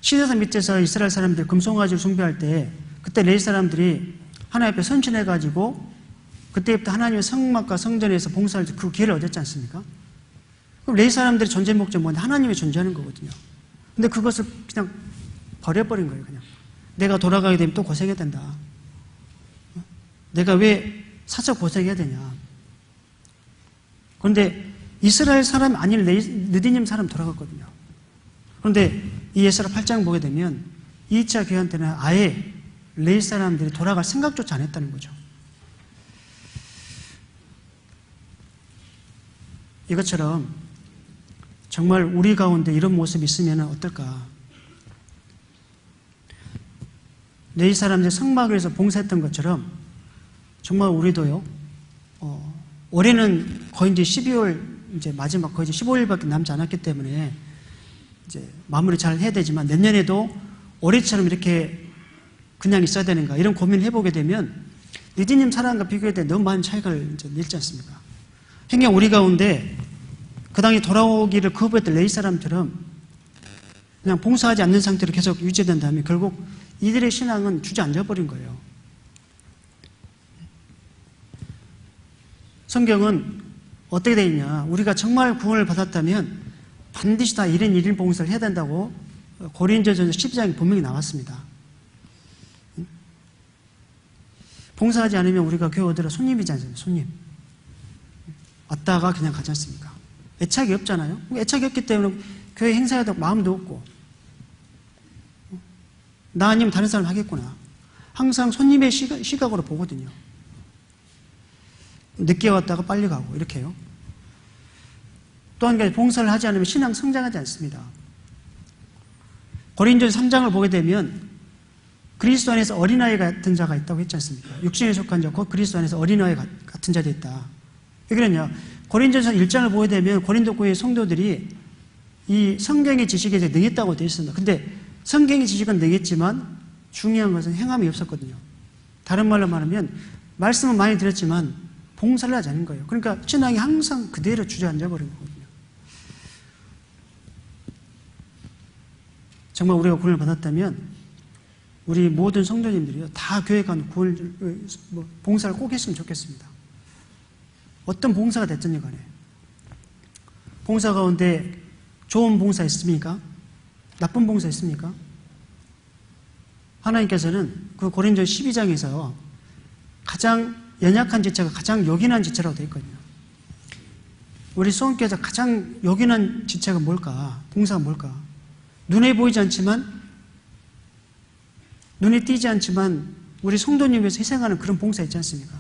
시내산 밑에서 이스라엘 사람들이 금송아지를 숭배할 때 그때 레위 사람들이 하나님 앞에 선진해가지고 그때부터 하나님의 성막과 성전에서 봉사할 때 그 기회를 얻었지 않습니까? 그럼 레위 사람들의 존재 목적은 뭔데? 하나님이 존재하는 거거든요. 근데 그것을 그냥 버려버린 거예요. 그냥 내가 돌아가게 되면 또 고생해야 된다. 내가 왜 사서 고생해야 되냐. 그런데 이스라엘 사람 아닌 느디님 사람 돌아갔거든요. 그런데 이 에스라 8장 보게 되면 2차 귀환 때는 아예 레위 사람들이 돌아갈 생각조차 안 했다는 거죠. 이것처럼 정말 우리 가운데 이런 모습이 있으면 어떨까? 레위 사람들이 성막에서 봉사했던 것처럼 정말 우리도요, 올해는 거의 이제 12월 이제 마지막 거의 이제 15일밖에 남지 않았기 때문에 이제 마무리 잘 해야 되지만 내년에도 올해처럼 이렇게 그냥 있어야 되는가 이런 고민을 해보게 되면 느디님 사랑과 비교할 때 너무 많은 차이가 이제 냈지 않습니까? 행여 우리 가운데 그 당시 돌아오기를 거부했던 레위 사람처럼 그냥 봉사하지 않는 상태로 계속 유지된다면 결국 이들의 신앙은 주저앉아 버린 거예요. 성경은 어떻게 되어 있냐? 우리가 정말 구원을 받았다면 반드시 다 1인 1인 봉사를 해야 된다고 고린도전서 12장에 분명히 나왔습니다. 봉사하지 않으면 우리가 교회 오더라 손님이지 않습니까? 손님. 왔다가 그냥 가지 않습니까? 애착이 없잖아요. 애착이 없기 때문에 교회 행사에도 마음도 없고 나 아니면 다른 사람 하겠구나. 항상 손님의 시각으로 보거든요. 늦게 왔다가 빨리 가고 이렇게요. 또 한 가지 봉사를 하지 않으면 신앙 성장하지 않습니다. 고린도전서 3장을 보게 되면 그리스도 안에서 어린아이 같은 자가 있다고 했지 않습니까? 육신에 속한 자, 곧 그리스도 안에서 어린아이 같은 자들이 있다. 왜 그러냐? 고린도전서 1장을 보게 되면 고린도 교회 성도들이 이 성경의 지식에 능했다고 되어 있습니다. 근데 성경의 지식은 능했지만 중요한 것은 행함이 없었거든요. 다른 말로 말하면 말씀은 많이 들었지만 봉사를 하지 않은 거예요. 그러니까 신앙이 항상 그대로 주저앉아 버린 거거든요. 정말 우리가 구원을 받았다면 우리 모든 성도님들이요 다 교회 간 봉사를 꼭 했으면 좋겠습니다. 어떤 봉사가 됐든지 간에 봉사 가운데 좋은 봉사 있습니까? 나쁜 봉사 있습니까? 하나님께서는 그 고린도전서 12장에서 가장 연약한 지체가 가장 요긴한 지체라고 되어 있거든요. 우리 수험교회에서 가장 요긴한 지체가 뭘까? 봉사가 뭘까? 눈에 보이지 않지만 눈에 띄지 않지만 우리 성도님 위해서 희생하는 그런 봉사 있지 않습니까?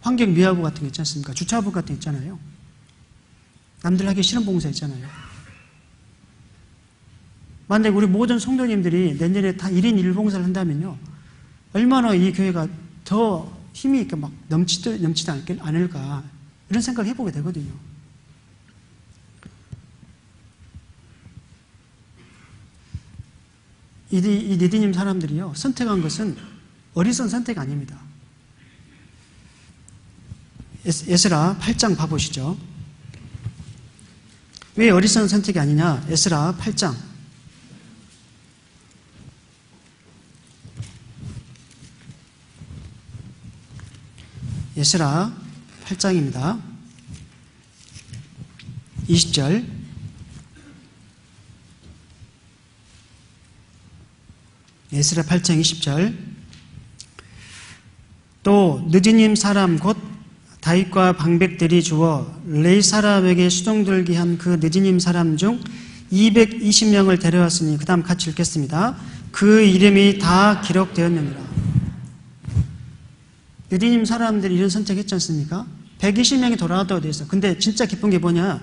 환경 미화부 같은 게 있지 않습니까? 주차부 같은 게 있잖아요. 남들 하기 싫은 봉사 있잖아요. 만약에 우리 모든 성도님들이 내년에 다 1인 1봉사를 한다면요. 얼마나 이 교회가 더 힘이 있게 막 넘치지 않을까 이런 생각을 해보게 되거든요. 이 니디님 사람들이요 선택한 것은 어리석은 선택이 아닙니다. 에스라 8장 봐보시죠. 왜 어리석은 선택이 아니냐? 에스라 8장 에스라 8장입니다. 20절 에스라 8장 20절 또 느디님 사람 곧 다윗과 방백들이 주어 레위 사람에게 수종 들게 한 그 느디님 사람 중 220명을 데려왔으니 그 다음 같이 읽겠습니다. 그 이름이 다 기록되었느니라. 느디님 사람들이 이런 선택했지 않습니까? 120명이 돌아왔다고 되어 있어요. 근데 진짜 기쁜 게 뭐냐?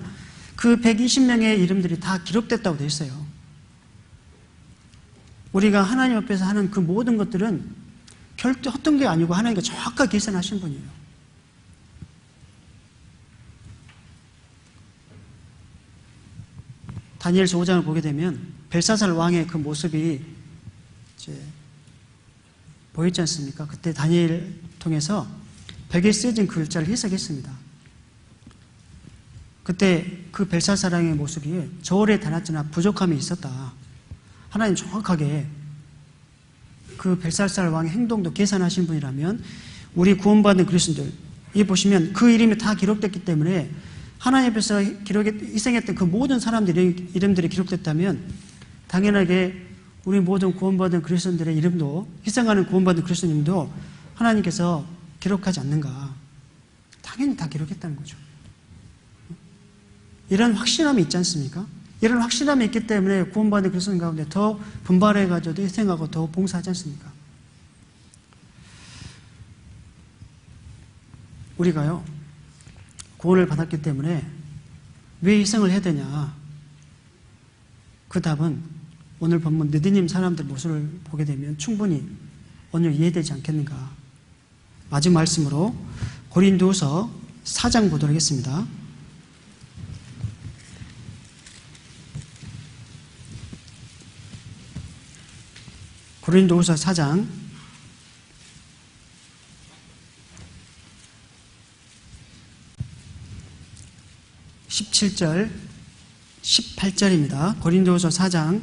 그 120명의 이름들이 다 기록됐다고 되어 있어요. 우리가 하나님 앞에서 하는 그 모든 것들은 결코 헛된 게 아니고 하나님께 정확하게 계산하신 분이에요. 다니엘서 5장을 보게 되면 벨사살 왕의 그 모습이 이제 보였지 않습니까? 그때 다니엘 통해서 벽에 쓰여진 그 글자를 해석했습니다. 그때 그 벨사살 왕의 모습이 저울에 달았으나 부족함이 있었다. 하나님 정확하게 그 벨사살 왕의 행동도 계산하신 분이라면 우리 구원받은 그리스도인들 이 보시면 그 이름이 다 기록됐기 때문에 하나님 앞에서 희생했던 그 모든 사람들의 이름들이 기록됐다면 당연하게 우리 모든 구원받은 그리스도인들의 이름도 희생하는 구원받은 그리스도님도 하나님께서 기록하지 않는가? 당연히 다 기록했다는 거죠. 이런 확신함이 있지 않습니까? 이런 확신함이 있기 때문에 구원받은 그리스도인 가운데 더 분발해가지고 희생하고 더 봉사하지 않습니까? 우리가요 구원을 받았기 때문에 왜 희생을 해야 되냐? 그 답은 오늘 본문 느디님 사람들 모습을 보게 되면 충분히 오늘 이해되지 않겠는가? 마지막 말씀으로 고린도후서 4장 보도록 하겠습니다. 고린도후서 4장 17절 18절입니다. 고린도후서 4장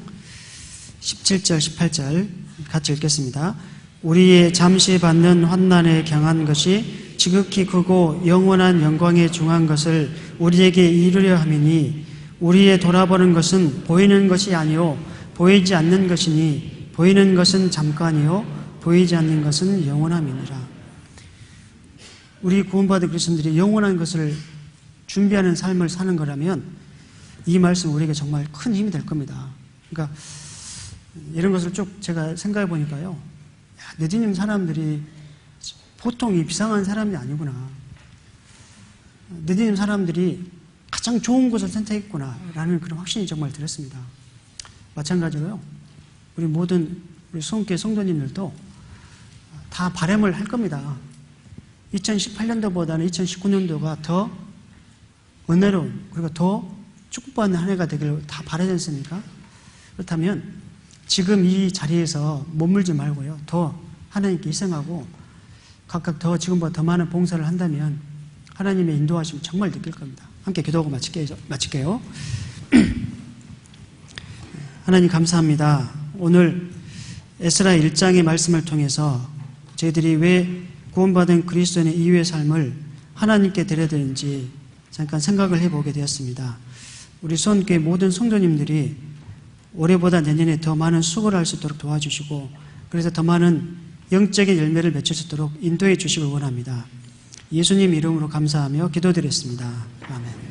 17절 18절 같이 읽겠습니다. 우리의 잠시 받는 환난에 경한 것이 지극히 크고 영원한 영광에 중한 것을 우리에게 이루려 함이니 우리의 돌아보는 것은 보이는 것이 아니요 보이지 않는 것이니 보이는 것은 잠깐이요 보이지 않는 것은 영원함이니라. 우리 구원받은 그리스도인들이 영원한 것을 준비하는 삶을 사는 거라면 이 말씀 우리에게 정말 큰 힘이 될 겁니다. 그러니까 이런 것을 쭉 제가 생각해 보니까요, 느디님 사람들이 보통 이 비상한 사람이 아니구나. 느디님 사람들이 가장 좋은 곳을 선택했구나 라는 그런 확신이 정말 들었습니다. 마찬가지로요, 우리 모든 우리 수원교회 성도님들도 다 바람을 할 겁니다. 2018년도보다는 2019년도가 더 은혜로운, 그리고 더 축복받는 한 해가 되기를 다 바라지 않습니까? 그렇다면 지금 이 자리에서 머물지 말고요, 더 하나님께 희생하고 각각 더 지금보다 더 많은 봉사를 한다면 하나님의 인도하심을 정말 느낄 겁니다. 함께 기도하고 마칠게요. 하나님 감사합니다. 오늘 에스라 1장의 말씀을 통해서 저희들이 왜 구원받은 그리스도인의 이후의 삶을 하나님께 드려야 되는지 잠깐 생각을 해보게 되었습니다. 우리 수원교회 모든 성도님들이 올해보다 내년에 더 많은 수고를 할 수 있도록 도와주시고, 그래서 더 많은 영적인 열매를 맺을 수 있도록 인도해 주시길 원합니다. 예수님 이름으로 감사하며 기도드렸습니다. 아멘.